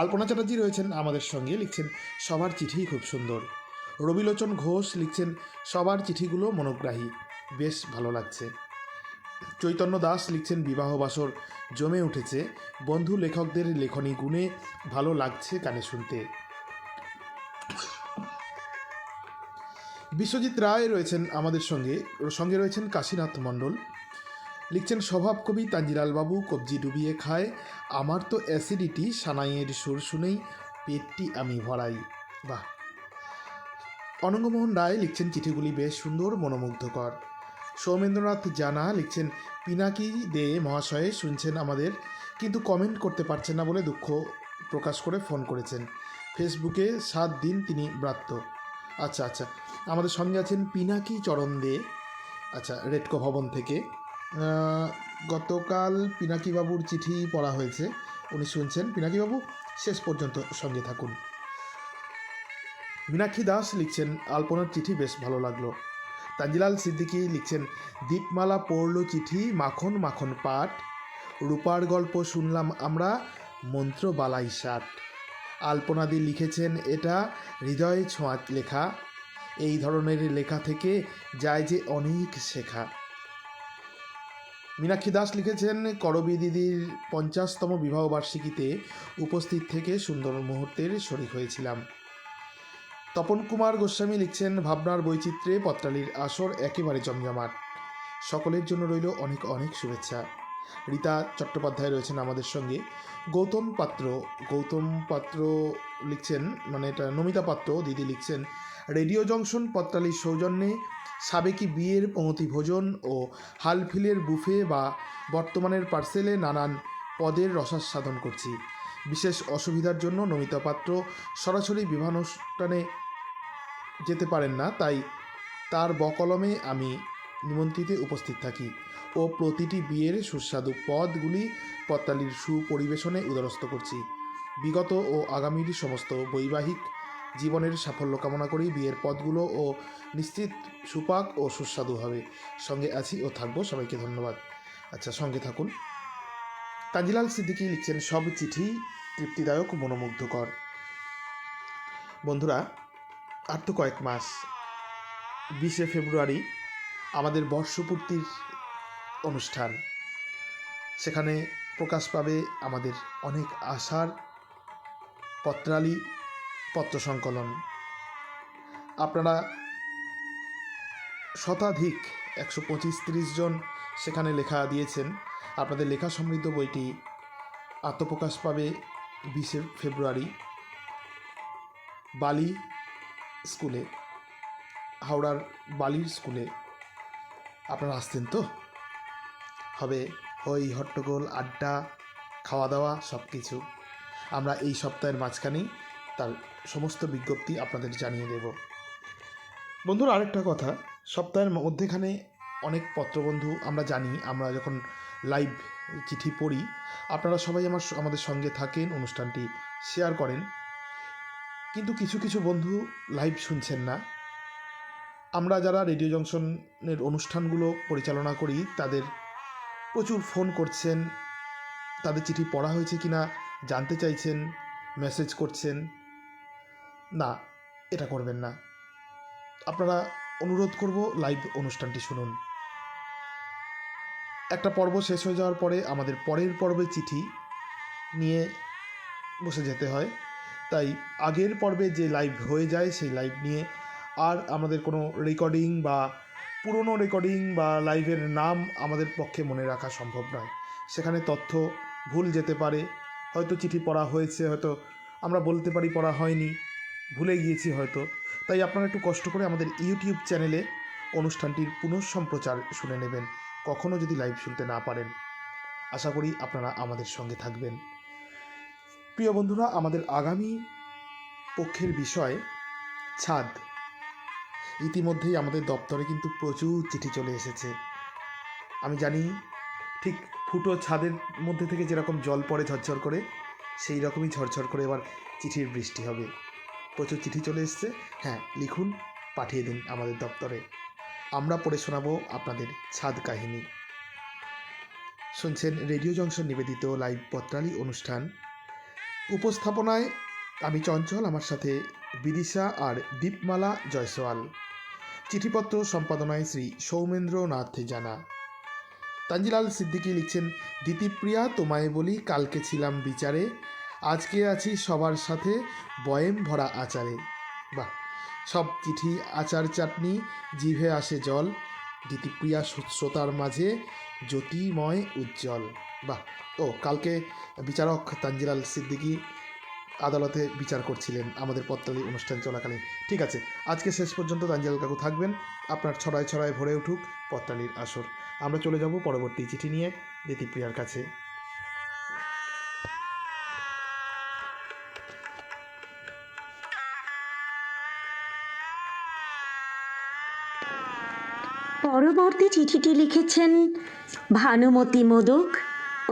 আলপনা চ্যাটার্জি রয়েছেন আমাদের সঙ্গে, লিখছেন সবার চিঠি খুব সুন্দর। রবিলোচন ঘোষ লিখছেন সবার চিঠিগুলো মনোগ্রাহী, বেশ ভালো লাগছে। চৈতন্য দাস লিখছেন বিবাহ বাসর জমে উঠেছে, বন্ধু লেখকদের লেখনী গুণে ভালো লাগছে কানে শুনতে। বিশ্বজিৎ রায় রয়েছেন আমাদের সঙ্গে রয়েছেন কাশীনাথ মণ্ডল, লিখছেন স্বভাব কবি তানজিলাল বাবু কবজি ডুবিয়ে খায়, আমার তো অ্যাসিডিটি, সানাইয়ের সুর শুনেই পেটটি আমি ভরাই। বাহ। অনঙ্গমোহন রায় লিখছেন চিঠিগুলি বেশ সুন্দর, মনোমুগ্ধকর। সৌমেন্দ্রনাথ জানা লিখছেন পিনাকি দে মহাশয়ে শুনছেন আমাদের, কিন্তু কমেন্ট করতে পারছেন না বলে দুঃখ প্রকাশ করে ফোন করেছেন। ফেসবুকে 7 দিন তিনি ব্রাত্য। আচ্ছা আচ্ছা, আমাদের সঙ্গে আছেন পিনাকি চরণ দে, আচ্ছা, রেডকো ভবন থেকে। গতকাল পিনাকিবাবুর চিঠি পড়া হয়েছে, উনি শুনছেন। পিনাকিবাবু শেষ পর্যন্ত সঙ্গে থাকুন। মীনাক্ষী দাস লিখছেন আলপনার চিঠি বেশ ভালো লাগলো। তানজিলাল সিদ্দিকী লিখছেন দীপমালা পড়ল চিঠি, মাখন মাখন পাঠ, রূপার গল্প শুনলাম আমরা, মন্ত্র বালাই ষাট। আলপনাদি লিখেছেন এটা হৃদয় ছোঁয়া লেখা, এই ধরনের লেখা থেকে যায় যে অনেক শেখা। মীনাক্ষী দাস লিখেছেন করবী দিদির 50তম বিবাহবার্ষিকীতে উপস্থিত থেকে সুন্দর মুহূর্তের শরীক হয়েছিলাম। তপন কুমার গোস্বামী লিখছেন ভাবনার বৈচিত্র্যে পত্রালির আসর একেবারে জমজমাট, সকলের জন্য রইল অনেক অনেক শুভেচ্ছা। রীতা চট্টোপাধ্যায় রয়েছেন আমাদের সঙ্গে। গৌতম পাত্র লিখছেন, মানে এটা নমিতা পাত্র দিদি লিখছেন, রেডিও জংশন পত্রালির সৌজন্যে সাবেকি বিয়ের পঙতি ভোজন ও হালফিলের বুফে বা বর্তমানের পার্সেলে নানান পদের রসাস্বাদন করছি। বিশেষ অসুবিধার জন্য নমিতা পাত্র সরাসরি বিবাহানুষ্ঠানে যেতে পারেন না, তাই তার বকলমে আমি নিমন্ত্রিতে উপস্থিত থাকি ও প্রতিটি বিয়ের সুস্বাদু পদগুলি পত্রালির সুপরিবেশনে উদারস্থ করছি। বিগত ও আগামীর সমস্ত বৈবাহিক জীবনের সাফল্য কামনা করি। বিয়ের পদগুলো ও নিশ্চিত সুপাক ও সুস্বাদু হবে। সঙ্গে আছি ও থাকবো, সবাইকে ধন্যবাদ। আচ্ছা, সঙ্গে থাকুন। তানজিলাল সিদ্দিকী লিখছেন সব চিঠি তৃপ্তিদায়ক, মনোমুগ্ধকর। বন্ধুরা, আর তো কয়েক মাস, 20শে ফেব্রুয়ারি আমাদের বর্ষপূর্তির অনুষ্ঠান। সেখানে প্রকাশ পাবে আমাদের অনেক আশার পত্রালি পত্র সংকলন। আপনারা শতাধিক 125-30 জন সেখানে লেখা দিয়েছেন। আপনাদের লেখা সমৃদ্ধ বইটি আত্মপ্রকাশ পাবে 20শে ফেব্রুয়ারি বালি স্কুলে, হাওড়ার বালির স্কুলে। আপনারা আসতেন তো? হবে ওই হট্টগোল, আড্ডা, খাওয়া দাওয়া সব কিছু। আমরা এই সপ্তাহের মাঝখানেই তার সমস্ত বিজ্ঞপ্তি আপনাদের জানিয়ে দেব। বন্ধুরা, আরেকটা কথা, সপ্তাহের মধ্যেখানে অনেক পত্রবন্ধু আমরা জানি, আমরা যখন লাইভ চিঠি পড়ি আপনারা সবাই আমাদের সঙ্গে থাকেন, অনুষ্ঠানটি শেয়ার করেন, কিন্তু কিছু কিছু বন্ধু লাইভ শুনছেন না। আমরা যারা রেডিও জংশনের অনুষ্ঠানগুলো পরিচালনা করি তাদের প্রচুর ফোন করছেন, তাদের চিঠি পড়া হয়েছে কিনা জানতে চাইছেন, মেসেজ করছেন। না, এটা করবেন না। আপনারা অনুরোধ করব, লাইভ অনুষ্ঠানটি শুনুন। একটা পর্ব শেষ হয়ে যাওয়ার পরে আমাদের পরের পর্বে চিঠি নিয়ে বসে যেতে হয়, তাই আগের পর্বে যে লাইভ হয়ে যায় সেই লাইভ নিয়ে আর আমাদের কোনো রেকর্ডিং বা পুরনো রেকর্ডিং বা লাইভের নাম আমাদের পক্ষে মনে রাখা সম্ভব নয়। সেখানে তথ্য ভুল যেতে পারে, হয়তো চিঠি পড়া হয়েছে, হয়তো আমরা বলতে পারি পড়া হয়নি, ভুলে গিয়েছি হয়তো। তাই আপনারা একটু কষ্ট করে আমাদের ইউটিউব চ্যানেলে অনুষ্ঠানটির পুনঃসম্প্রচার শুনে নেবেন, কখনও যদি লাইভ শুনতে না পারেন। আশা করি আপনারা আমাদের সঙ্গে থাকবেন। প্রিয় বন্ধুরা, আমাদের আগামী পক্ষের বিষয় ছাদ। ইতিমধ্যেই আমাদের দপ্তরে কিন্তু প্রচুর চিঠি চলে এসেছে। আমি জানি ঠিক ফুটো ছাদের মধ্যে থেকে যেরকম জল পড়ে ঝরঝর করে, সেই রকমই ঝরঝর করে এবার চিঠির বৃষ্টি হবে। প্রচুর চিঠি চলে এসছে। হ্যাঁ, লিখুন, পাঠিয়ে দিন আমাদের দপ্তরে। আমরা পড়ে শোনাবো আপনাদের ছাদ কাহিনী। শুনছেন রেডিও জংশন নিবেদিত লাইভ পত্রালি অনুষ্ঠান। উপস্থাপনায় আমি চঞ্চল, আমার সাথে বিদিশা আর দীপমালা জয়সওয়াল। চিঠিপত্র সম্পাদনায় শ্রী সৌমেন্দ্রনাথ জানা। তানজিলাল সিদ্দিকী লিখছেন, দিতিপ্রিয়া, তোমায় বলি কালকে ছিলাম বিচারে, আজকে আছি সবার সাথে বয়েম ভরা আচারে। বাহ, সব চিঠি আচার চাটনি, জিভে আসে জল, দিতিপ্রিয়া শ্রোতার মাঝে জ্যোতিময় উজ্জ্বল। বাহ। ও কালকে বিচারক তানজিলাল সিদ্দিকী আদালতে বিচার করছিলেন আমাদের পত্রালি অনুষ্ঠান চলাকালীন। ঠিক আছে, আজকে শেষ পর্যন্ত তানজিলাল কাকু থাকবেন। আপনার ছড়ায় ছড়ায় ভরে উঠুক পত্রালির আসর। আমরা চলে যাব পরবর্তী চিঠি নিয়ে দিতিপ্রিয়ার কাছে। পরবর্তী চিঠিটি লিখেছেন ভানুমতি মোদক,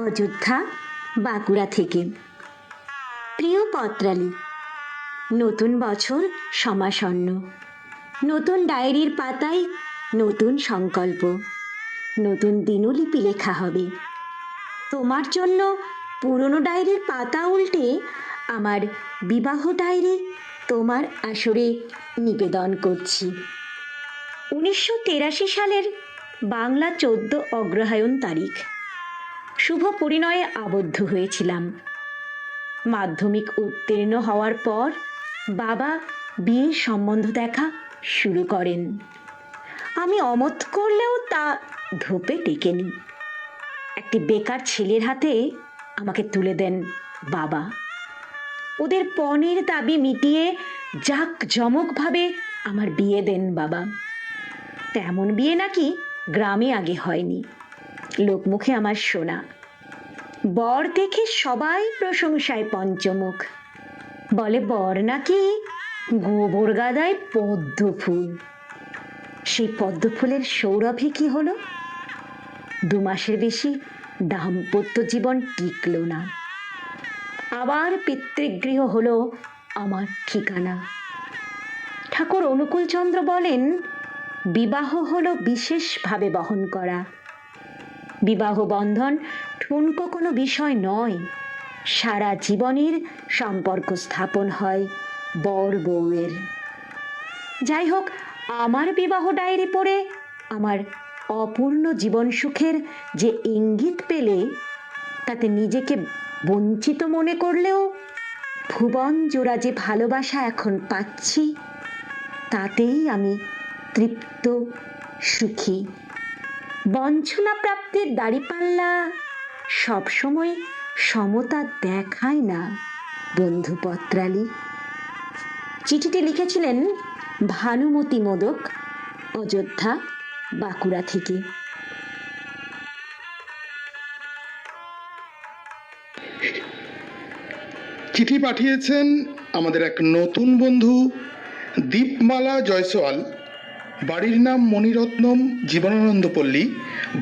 অযোধ্যা, বাঁকুড়া থেকে। প্রিয় পত্রালি, নতুন বছর সমাসন্ন। নতুন ডায়েরির পাতায় নতুন সংকল্প, নতুন দিনলিপি লেখা হবে। তোমার জন্য পুরনো ডায়েরির পাতা উল্টে আমার বিবাহ ডায়েরি তোমার আসরে নিবেদন করছি। 1983 সালের বাংলা 14 অগ্রহায়ণ তারিখ। শুভ পরিণয়ে আবদ্ধ হয়েছিলাম। মাধ্যমিক উত্তীর্ণ হওয়ার পর বাবা বিয়ের সম্বন্ধ দেখা শুরু করেন। আমি অমত করলেও তা ধোপে টেকেনি। একটি বেকার ছেলের হাতে আমাকে তুলে দেন বাবা। ওদের পণের দাবি মিটিয়ে জাঁকজমকভাবে আমার বিয়ে দেন বাবা। তেমন বিয়ে নাকি গ্রামে আগে হয়নি, লোকমুখে আমার শোনা। বর দেখে সবাই প্রশংসায় পঞ্চমুখ, বলে বর নাকি গোবর গাদায় পদ্ম ফুল। সেই পদ্ম ফুলের সৌরভে কি হলো, 2 মাসের বেশি দাম্পত্য জীবন টিকল না। আবার পিতৃগৃহ হলো আমার ঠিকানা। ঠাকুর অনুকূলচন্দ্র বলেন, বিবাহ হলো বিশেষভাবে বহন করা। বিবাহ বন্ধন ঠুনকো কোনো বিষয় নয়, সারা জীবনের সম্পর্ক স্থাপন হয় বর বউয়ের। যাই হোক, আমার বিবাহ ডায়েরি পড়ে আমার অপূর্ণ জীবন সুখের যে ইঙ্গিত পেলে, তাতে নিজেকে বঞ্চিত মনে করলেও ভুবন জোড়া যে ভালোবাসা এখন পাচ্ছি, তাতেই আমি তৃপ্ত, সুখী। বঞ্চনা প্রাপ্তির দাড়িপাল্লা সবসময় সমতা দেখায় না বন্ধু পত্রালি। চিঠিটি লিখেছিলেন ভানুমতি মোদক, অযোধ্যা, বাঁকুড়া থেকে। চিঠি পাঠিয়েছেন আমাদের এক নতুন বন্ধু দীপমালা জয়সওয়াল। বাড়ির নাম মণিরত্নম, জীবনানন্দপল্লী,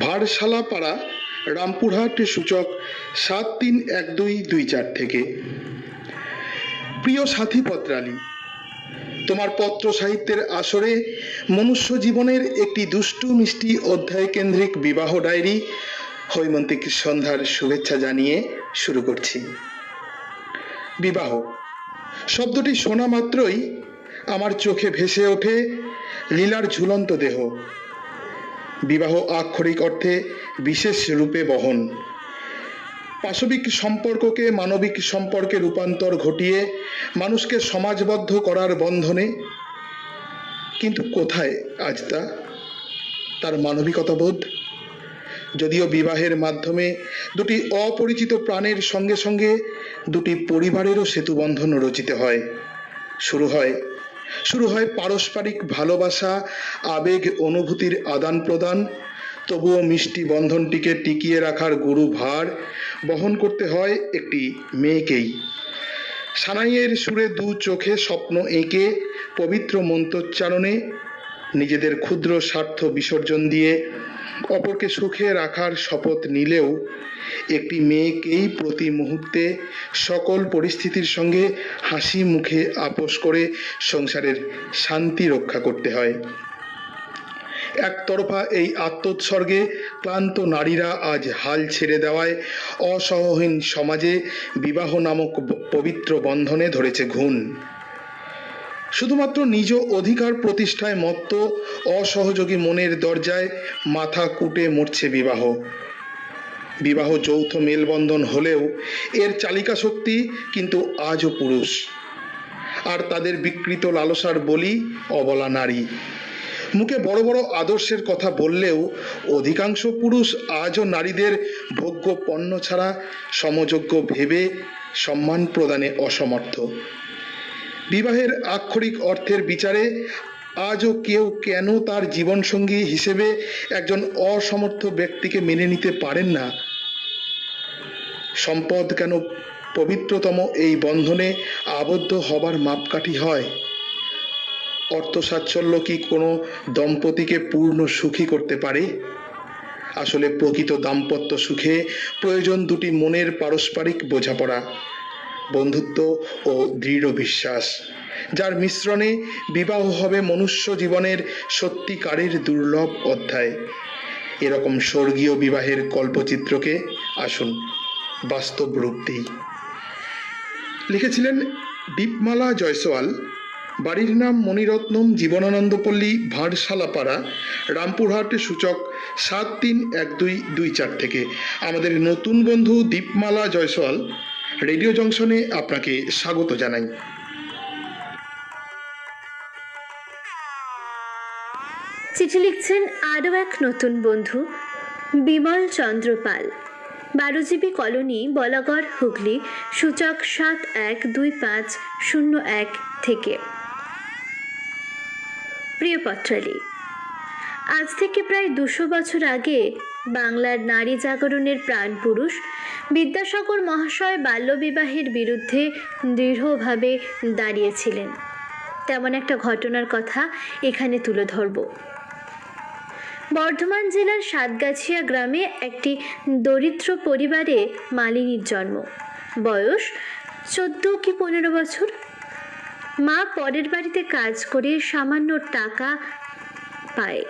ভাড়শালাপাড়া, রামপুরহাট, সূচক 731224 থেকে। প্রিয় সাথী পত্রালী, তোমার পত্র সাহিত্যের আসরে মনুষ্য জীবনের একটি দুষ্টু মিষ্টি অধ্যায় কেন্দ্রিক বিবাহ ডায়েরি হৈমন্তিক সন্ধ্যার শুভেচ্ছা জানিয়ে শুরু করছি। বিবাহ শব্দটি শোনা মাত্রই আমার চোখে ভেসে ওঠে লীলার ঝুলন্ত দেহ। বিবাহ আক্ষরিক অর্থে বিশেষ রূপে বহন, পাশবিক সম্পর্ককে মানবিক সম্পর্কে রূপান্তর ঘটিয়ে মানুষকে সমাজবদ্ধ করার বন্ধনে। কিন্তু কোথায় আজ তার মানবিকতাবোধ? যদিও বিবাহের মাধ্যমে দুটি অপরিচিত প্রাণের সঙ্গে সঙ্গে দুটি পরিবারেরও সেতুবন্ধন রচিত হয়, শুরু হয় পারস্পরিক ভালোবাসা, আবেগ, অনুভূতির আদান প্রদান, তবুও মিষ্টি বন্ধনটিকে টিকিয়ে রাখার গুরু ভার বহন করতে হয় একটি মেয়েকেই। সানাইয়ের সুরে দু চোখে স্বপ্ন এঁকে পবিত্র মন্ত্রোচ্চারণে নিজেদের ক্ষুদ্র স্বার্থ বিসর্জন দিয়ে অপরকে সুখে রাখার শপথ নিলেও একটি মেয়েকেই প্রতি মুহূর্তে সকল পরিস্থিতির সঙ্গে হাসি মুখে আপোষ করে সংসারের শান্তি রক্ষা করতে হয়। একতরফা এই আত্মোৎসর্গে ক্লান্ত নারীরা আজ হাল ছেড়ে দেওয়ায় অসহহীন সমাজে বিবাহ নামক পবিত্র বন্ধনে ধরেছে ঘুণ। শুধুমাত্র নিজ অধিকার প্রতিষ্ঠায় মত্ত অসহযোগী মনের দরজায় মাথা কুটে মরছে বিবাহ। বিবাহ যৌথ মেলবন্ধন হলেও এর চালিকা শক্তি কিন্তু আজও পুরুষ, আর তাদের বিকৃত লালসার বলি অবলা নারী। মুখে বড় বড় আদর্শের কথা বললেও অধিকাংশ পুরুষ আজও নারীদের ভোগ্য পণ্য ছাড়া সমযোগ্য ভেবে সম্মান প্রদানে অসমর্থ। বিবাহের আক্ষরিক অর্থের বিচারে আজও কেউ কেন তার জীবনসঙ্গী হিসেবে একজন অসমর্থ ব্যক্তিকে মেনে নিতে পারেন না? সম্পদ কেন পবিত্রতম এই বন্ধনে আবদ্ধ হবার মাপকাঠি হয়? অর্থসাচ্ছল্য কি কোনো দম্পতিকে পূর্ণ সুখী করতে পারে? আসলে প্রকৃত দাম্পত্য সুখে প্রয়োজন দুটি মনের পারস্পরিক বোঝাপড়া, বন্ধুত্ব ও দৃঢ় বিশ্বাস, যার মিশ্রণে বিবাহ হবে মনুষ্য জীবনের সত্যিকারের দুর্লভ অধ্যায়। এরকম স্বর্গীয় বিবাহের কল্পচিত্রকে আসুন বাস্তব রূপ দিই। লিখেছিলেন দীপমালা জয়সওয়াল। বাড়ির নাম মণিরত্নম, জীবনানন্দপল্লী, ভাড়শালাপাড়া, রামপুরহাট, সূচক 731224 থেকে। আমাদের নতুন বন্ধু দীপমালা জয়সওয়াল, রেডিও জংশনে আপনাকে স্বাগত জানাই। চিঠি লিখছেন আরও এক নতুন বন্ধু বিমল চন্দ্র পাল, 12GB কলোনি, বলাগড়, হুগলি, সূচক 712501 থেকে। প্রিয় পত্রালী, আজ থেকে প্রায় 200 বছর আগে বাংলার নারী জাগরণের প্রাণপুরুষ বিদ্যাসাগর মহাশয় বাল্যবিবাহের বিরুদ্ধে দৃঢ়ভাবে দাঁড়িয়েছিলেন। তেমন একটা ঘটনার কথা এখানে তুলে ধরব। বর্ধমান জেলার সাতগাছিয়া গ্রামে একটি দরিদ্র পরিবারে মালিনীর জন্ম। বয়স 14 কি 15 বছর। মা পরের বাড়িতে কাজ করে সামান্য টাকা পায়।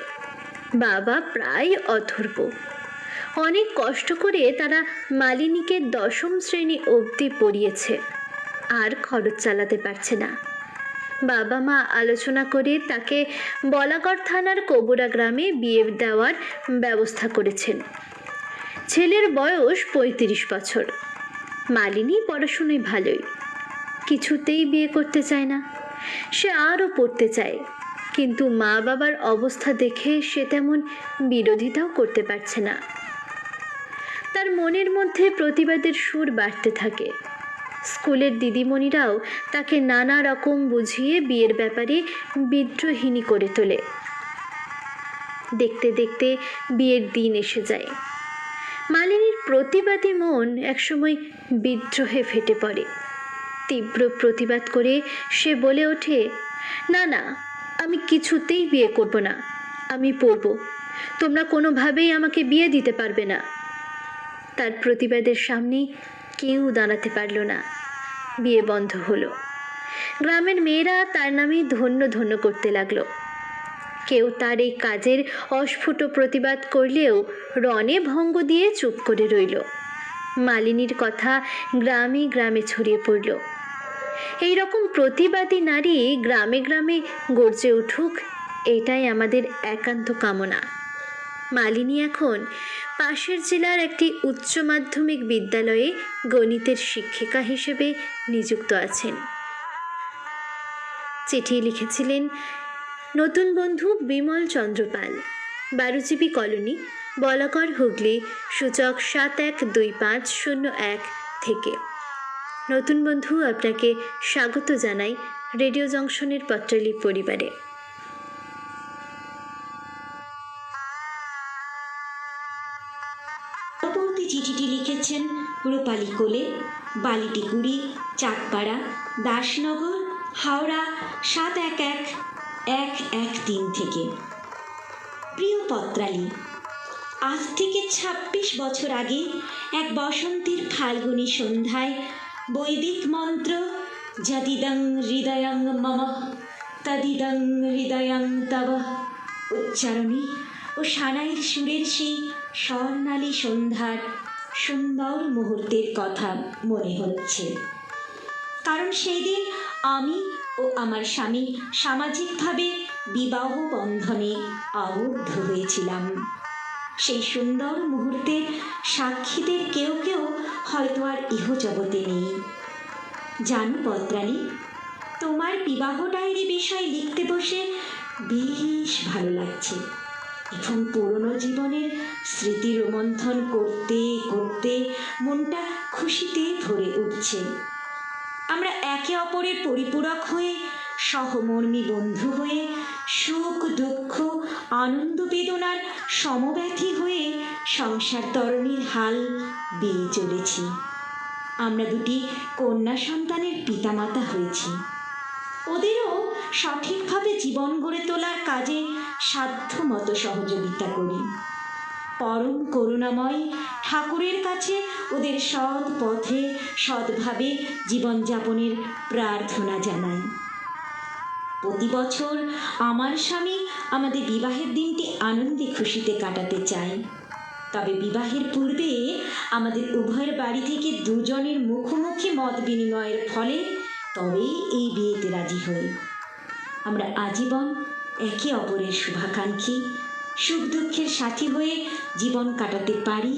বাবা প্রায় অথর্ব। অনেক কষ্ট করে তারা মালিনীকে 10ম শ্রেণী অবধি পড়িয়েছে, আর খরচ চালাতে পারছে না। বাবা মা আলোচনা করে তাকে বলাগড় থানার কবুরা গ্রামে বিয়ে দেওয়ার ব্যবস্থা করেছেন। ছেলের বয়স 35 বছর। মালিনী পড়াশুনোয় ভালোই, কিছুতেই বিয়ে করতে চায় না। সে আরও পড়তে চায়, কিন্তু মা বাবার অবস্থা দেখে সে তেমন বিরোধিতাও করতে পারছে না। তার মনের মধ্যে প্রতিবাদের সুর বাড়তে থাকে। স্কুলের দিদিমণিরাও তাকে নানা রকম বুঝিয়ে বিয়ের ব্যাপারে বিদ্রোহিনী করে তোলে। দেখতে দেখতে বিয়ের দিন এসে যায়। মালিনীর প্রতিবাদী মন একসময় বিদ্রোহে ফেটে পড়ে। তীব্র প্রতিবাদ করে সে বলে ওঠে, না না, আমি কিছুতেই বিয়ে করব না, আমি পড়ব, তোমরা কোনোভাবেই আমাকে বিয়ে দিতে পারবে না। তার প্রতিবাদের সামনে কেউ দাঁড়াতে পারল না। বিয়ে বন্ধ হলো। গ্রামের মেয়েরা তার নামে ধন্য ধন্য করতে লাগলো। কেউ তার এই কাজের অস্ফুট প্রতিবাদ করলেও রণে ভঙ্গ দিয়ে চুপ করে রইল। মালিনীর কথা গ্রামে গ্রামে ছড়িয়ে পড়ল। এই রকম প্রতিবাদী নারী গ্রামে গ্রামে গর্জে উঠুক, এটাই আমাদের একান্ত কামনা। মালিনী এখন পাশের জেলার একটি উচ্চ মাধ্যমিক বিদ্যালয়ে গণিতের শিক্ষিকা হিসেবে নিযুক্ত আছেন। চিঠি লিখেছিলেন নতুন বন্ধু বিমল চন্দ্র পাল, 12GB কলোনি, বলাকর, হুগলি, সূচক 712501 থেকে। নতুন বন্ধু, আপনাকে স্বাগত জানাই রেডিও জংশনের পত্রালি পরিবারে। পরবর্তী চিঠিটি লিখেছেন রূপালী কোলে, বালিটিকুড়ি, চাঁদপাড়া, দাসনগর, হাওড়া 711113 থেকে। প্রিয় পত্রালী, আজ থেকে 26 বছর আগে এক বসন্তের ফাল্গুনী সন্ধ্যায় বৈদিক মন্ত্র যদিদং হৃদয়ং মম তদিদং হৃদয়ং তব উচ্চারণে ও সানাইয়ের সুরের সেই স্বর্ণালী সন্ধ্যার সুন্দর মুহূর্তের কথা মনে হচ্ছে। কারণ সেই দিন আমি ও আমার স্বামী সামাজিকভাবে বিবাহ বন্ধনে আবদ্ধ হয়েছিলাম। সেই সুন্দর মুহূর্তের সাক্ষীদের কেউ কেউ হয়তো আর ইহজগতে নেই। জানো পত্রালী, তোমার বিবাহ ডায়েরি বিষয়ে লিখতে বসে বেশ ভালো লাগছে এবং পুরনো জীবনের স্মৃতি রোমন্থন করতে করতে মনটা খুশিতে ভরে উঠছে। আমরা একে অপরের পরিপূরক হয়ে, সহমর্মী বন্ধু হয়ে, সুখ দুঃখ আনন্দ বেদনার সমব্যথী হয়ে সংসার তরণীর হাল বেয়ে চলেছি। আমরা দুটি কন্যা সন্তানের পিতামাতা হয়েছি। ওদেরও সঠিকভাবে জীবন গড়ে তোলার কাজে সাধ্যমতো সহযোগিতা করি। পরম করুণাময় ঠাকুরের কাছে ওদের সৎ পথে সৎভাবে জীবনযাপনের প্রার্থনা জানাই। প্রতি বছর আমার স্বামী আমাদের বিবাহের দিনটি আনন্দে খুশিতে কাটাতে চায়। তবে বিবাহের পূর্বে আমাদের উভয়ের বাড়ি থেকে দুজনের মুখোমুখি মত বিনিময়ের ফলে তবেই এই বিয়েতে রাজি হই। আমরা আজীবন একে অপরের শুভাকাঙ্ক্ষী, সুখ দুঃখের সাথী হয়ে জীবন কাটাতে পারি,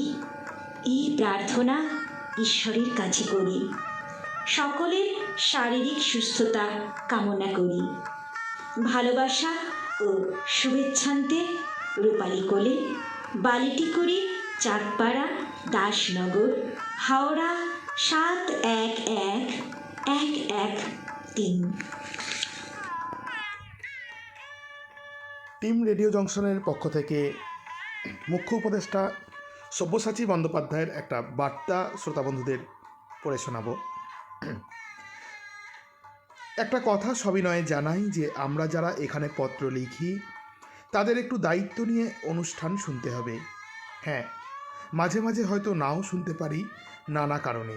এই প্রার্থনা ঈশ্বরের কাছে করি। সকলের শারীরিক সুস্থতা কামনা করি। ভালোবাসা ও শুভেচ্ছান্তে রূপালী কোলে, বালিটিকুড়ি, চাঁদপাড়া, দাসনগর, হাওড়া 711113। টিম রেডিও জংশনের পক্ষ থেকে মুখ্য উপদেষ্টা সব্যসাচী বন্দ্যোপাধ্যায়ের একটা বার্তা শ্রোতা বন্ধুদের পড়ে শোনাব। একটা কথা সবিনয়ে জানাই যে আমরা যারা এখানে পত্র লিখি তাদের একটু দায়িত্ব নিয়ে অনুষ্ঠান শুনতে হবে। হ্যাঁ, মাঝে মাঝে হয়তো নাও শুনতে পারি নানা কারণে,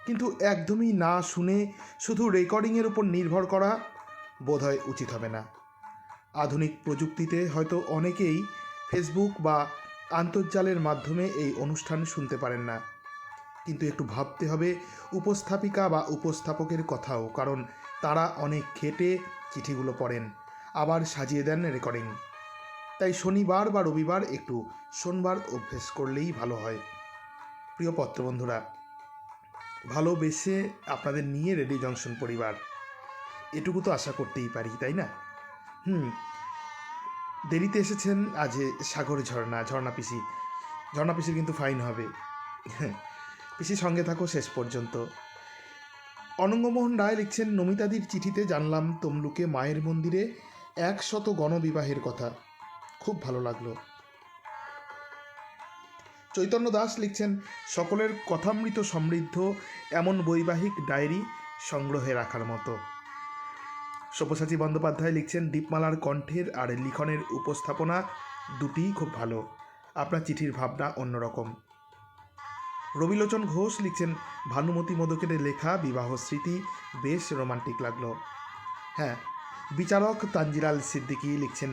কিন্তু একদমই না শুনে শুধু রেকর্ডিংয়ের উপর নির্ভর করা বোধহয় উচিত হবে না। আধুনিক প্রযুক্তিতে হয়তো অনেকেই ফেসবুক বা আন্তর্জালের মাধ্যমে এই অনুষ্ঠান শুনতে পারেন না, কিন্তু একটু ভাবতে হবে উপস্থাপিকা বা উপস্থাপকের কথাও, কারণ তারা অনেক খেটে চিঠিগুলো পড়েন, আবার সাজিয়ে দেন রেকর্ডিং। তাই শনিবার বা রবিবার একটু শোনবার অভ্যেস করলেই ভালো হয়। প্রিয় পত্রবন্ধুরা, ভালোবেসে আপনাদের নিয়ে রেডিও জংশন পরিবার, এটুকু তো আশা করতেই পারি, তাই না? হুম, দেরিতে এসেছেন আজ সাগর ঝর্ণা পিসি। ঝর্ণা পিসির কিন্তু ফাইন হবে। পিসি সঙ্গে থাকো শেষ পর্যন্ত। অনঙ্গমোহন রায় লিখছেন, নমিতাদির চিঠিতে জানলাম তমলুকে মায়ের মন্দিরে 100 গণবিবাহের কথা। খুব ভালো লাগলো। চৈতন্য দাস লিখছেন, সকলের কথামৃত সমৃদ্ধ এমন বৈবাহিক ডায়েরি সংগ্রহে রাখার মতো। সব্যসাচী বন্দ্যোপাধ্যায় লিখছেন, দীপমালার কণ্ঠের আর লিখনের উপস্থাপনা দুটিই খুব ভালো। আপনার চিঠির ভাবনা অন্যরকম। রবিলোচন ঘোষ লিখছেন, ভানুমতি মোদকের লেখা বিবাহ স্মৃতি বেশ রোমান্টিক লাগলো। হ্যাঁ, বিচারক তানজিলাল সিদ্দিকী লিখছেন,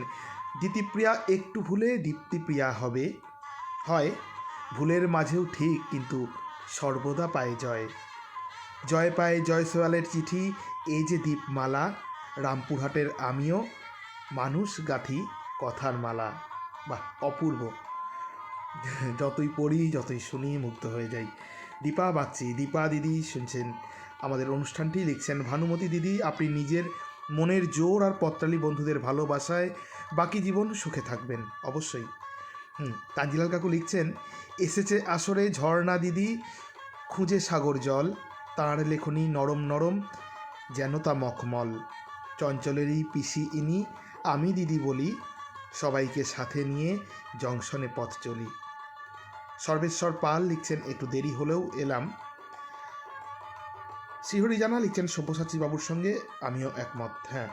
দিতিপ্রিয়া একটু ভুলে দীপ্তিপ্রিয়া হয় ভুলের মাঝেও ঠিক, কিন্তু সর্বদা পায় জয়। জয় পায় জয়সওয়ালের চিঠি, এই যে দীপমালা, রামপুরহাটের আমিও মানুষ গাথি কথার মালা। বাহ, অপূর্ব। যতই পড়ি যতই শুনি মুগ্ধ হয়ে যাই। দীপা বাগচি, দীপা দিদি শুনছেন আমাদের অনুষ্ঠানটি, লিখছেন, ভানুমতি দিদি, আপনি নিজের মনের জোর আর পত্রালী বন্ধুদের ভালোবাসায় বাকি জীবন সুখে থাকবেন অবশ্যই। তানজিলাল কাকু লিখছেন, এসেছে আসরে ঝর্ণা দিদি, খুঁজে সাগর জল, তাঁর লেখনী নরম নরম যেন তা মখমল, চঞ্চলেরই পিসি ইনি, আমি দিদি বলি, সবাইকে সাথে নিয়ে জংশনে পথ চলি। সর্বেশ্বর পাল লিখছেন, একটু দেরি হলেও এলাম। শিহরি জানা লিখছেন, সব্যসাচী বাবুর সঙ্গে আমিও একমত। হ্যাঁ,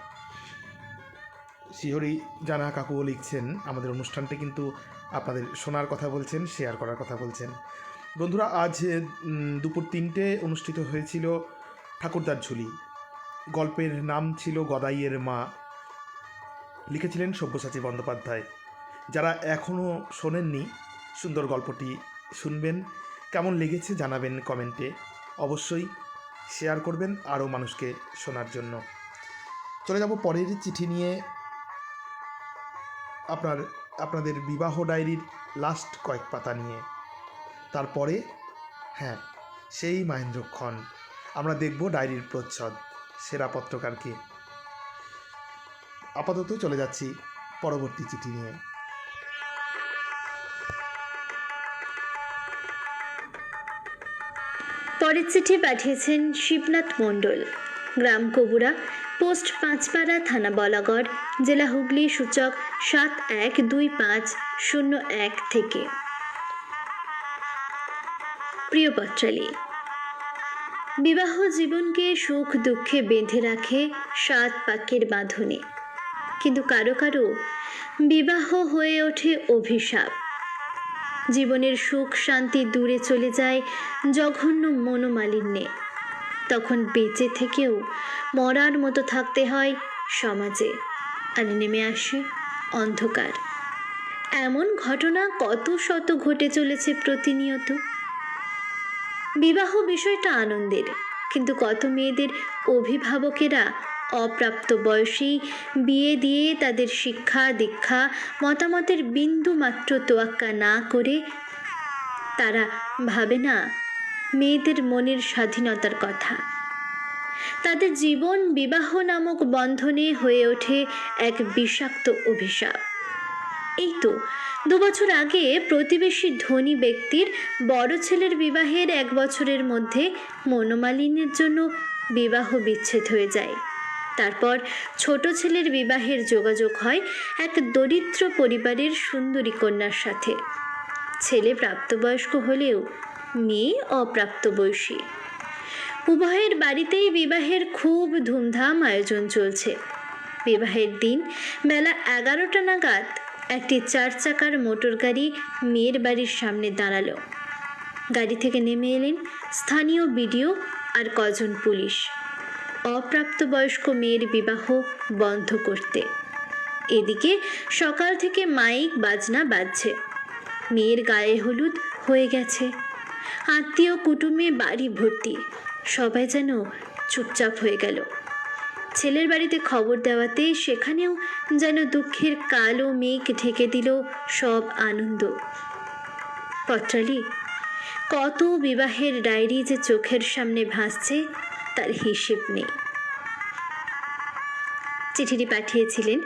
শিহরি জানা কাকুও লিখছেন, আমাদের অনুষ্ঠানটা কিন্তু আপনাদের শোনার কথা বলছেন, শেয়ার করার কথা বলছেন। বন্ধুরা, আজ দুপুর 3টে অনুষ্ঠিত হয়েছিল ঠাকুরদার ঝুলি। গল্পের নাম ছিল গদাইয়ের মা। লিখেছিলেন সব্যসাচী বন্দ্যোপাধ্যায়। যারা এখনও শোনেননি, সুন্দর গল্পটি শুনবেন। কেমন লেগেছে জানাবেন কমেন্টে। অবশ্যই শেয়ার করবেন আরও মানুষকে শোনার জন্য। চলে যাব পরের চিঠি নিয়ে, আপনাদের বিবাহ ডায়েরির লাস্ট কয়েক পাতা নিয়ে। তারপরে হ্যাঁ, সেই মহেন্দ্রক্ষণ আমরা দেখব ডায়েরির প্রচ্ছদ, সেরা পত্রকারকে। আপাতত চলে যাচ্ছি পরবর্তী চিঠি নিয়ে। পরের চিঠি পাঠিয়েছেন শিবনাথ মণ্ডল, গ্রাম কবুরা, পোস্ট পাঁচপাড়া, থানা বলাগড়, জেলা হুগলি, সূচক 712501 থেকে। প্রিয় পত্রালী, বিবাহ জীবনকে সুখ দুঃখে বেঁধে রাখে 7 পাকের বাঁধনে, কিন্তু কারো কারো বিবাহ হয়ে ওঠে অভিশাপ। জীবনের সুখ শান্তি দূরে চলে যায় জঘন্য মনোমালিন্যে। তখন বেঁচে থেকেও মরার মতো থাকতে হয় সমাজে, আর নেমে আসে অন্ধকার। এমন ঘটনা কত শত ঘটে চলেছে প্রতিনিয়ত। বিবাহ বিষয়টা আনন্দের, কিন্তু কত মেয়েদের অভিভাবকেরা অপ্রাপ্ত বয়সেই বিয়ে দিয়ে তাদের শিক্ষা দীক্ষা মতামতের বিন্দু মাত্র তোয়াক্কা না করে তারা ভাবে না মেয়েদের মনের স্বাধীনতার কথা। তাদের জীবন বিবাহ নামক বন্ধনে হয়ে ওঠে এক বিষাক্ত অভিশাপ। এই তো 2 বছর আগে প্রতিবেশী ধনী ব্যক্তির বড় ছেলের বিবাহের 1 বছরের মধ্যে মনোমালিন্যের জন্য বিবাহ বিচ্ছেদ হয়ে যায়। তারপর ছোট ছেলের বিবাহের যোগাযোগ হয় এক দরিদ্র পরিবারের সুন্দরী কন্যার সাথে। ছেলে প্রাপ্তবয়স্ক হলেও মেয়ে অপ্রাপ্তবয়সী। উভয়ের বাড়িতেই বিবাহের খুব ধুমধাম আয়োজন চলছে। বিবাহের দিন বেলা 11টা নাগাদ একটি 4 চাকার মোটর গাড়ি মেয়ের বাড়ির সামনে দাঁড়ালো। গাড়ি থেকে নেমে এলেন স্থানীয় বিডিও আর কজন পুলিশ, অপ্রাপ্তবয়স্ক মেয়ের বিবাহ বন্ধ করতে। এদিকে সকাল থেকে মাইক বাজনা বাজছে, মেয়ের গায়ে হলুদ হয়ে গেছে। আত্মীয় কুটুমে বাড়ি ভর্তি, সবাই যেন চুপচাপ হয়ে গেল। ছেলের বাড়িতে খবর দেওয়াতে সেখানেও যেন দুঃখের কালো মেঘ ঢেকে দিল সব আনন্দ। পত্রালী, কত বিবাহের ডায়েরি যে চোখের সামনে ভাসছে তার হিসেব নেই। চিঠিটি পাঠিয়েছিলেন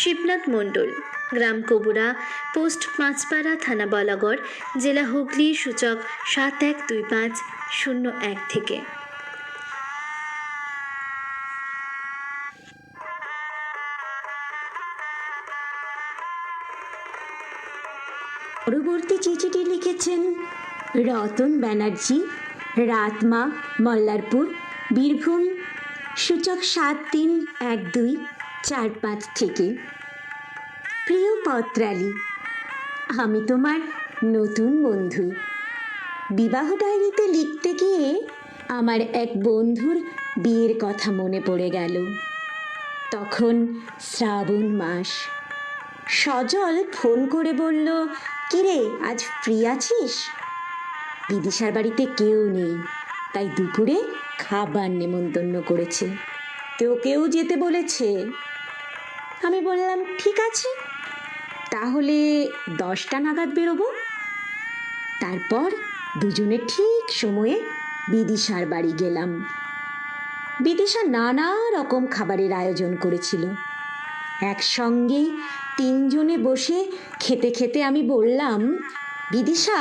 শিবনাথ মণ্ডল, গ্রাম কবুরা, পোস্ট পাঁচপাড়া, থানা বলাগড়, জেলা হুগলি, সূচক 712501 থেকে। পরবর্তী চিঠিটি লিখেছেন রতন ব্যানার্জি, রাতমা, মল্লারপুর, বীরভূম, সূচক 731245 থেকে। প্রিয় পত্রালি, আমি তোমার নতুন বন্ধু। বিবাহ ডায়েরিতে লিখতে গিয়ে আমার এক বন্ধুর বিয়ের কথা মনে পড়ে গেল। তখন শ্রাবণ মাস। সজল ফোন করে বলল, কিরে আজ ফ্রি আছিস? বিদিশার বাড়িতে কেউ নেই, তাই দুপুরে খাবার নেমন্তন্ন করেছে, কেউ যেতে বলেছে। আমি বললাম ঠিক আছে, তাহলে 10টা নাগাদ বেরোবো। তারপর দুজনে ঠিক সময়ে বিদিশার বাড়ি গেলাম। বিদিশা নানা রকম খাবারের আয়োজন করেছিল। একসঙ্গে 3 জনে বসে খেতে খেতে আমি বললাম, বিদিশা,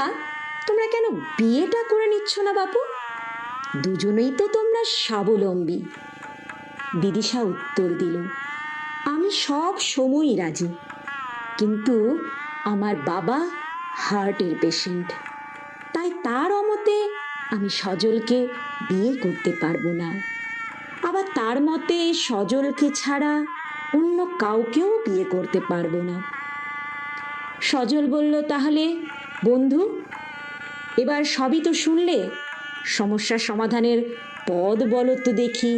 তোমরা কেন বিয়েটা করে নিচ্ছ না বাপু? দুজনেই তো তোমরা স্বাবলম্বী। বিদিশা উত্তর দিল, আমি সব সময়ই রাজি, কিন্তু আমার বাবা হার্টের পেশেন্ট, তাই তার অমতে আমি সজলকে বিয়ে করতে পারবো না। আবার তার মতে সজলকে ছাড়া অন্য কাউকেও বিয়ে করতে পারবো না। সজল বলল, তাহলে বন্ধু, এবার সবই তো শুনলে, সমস্যা সমাধানের পদ বলো তো দেখি।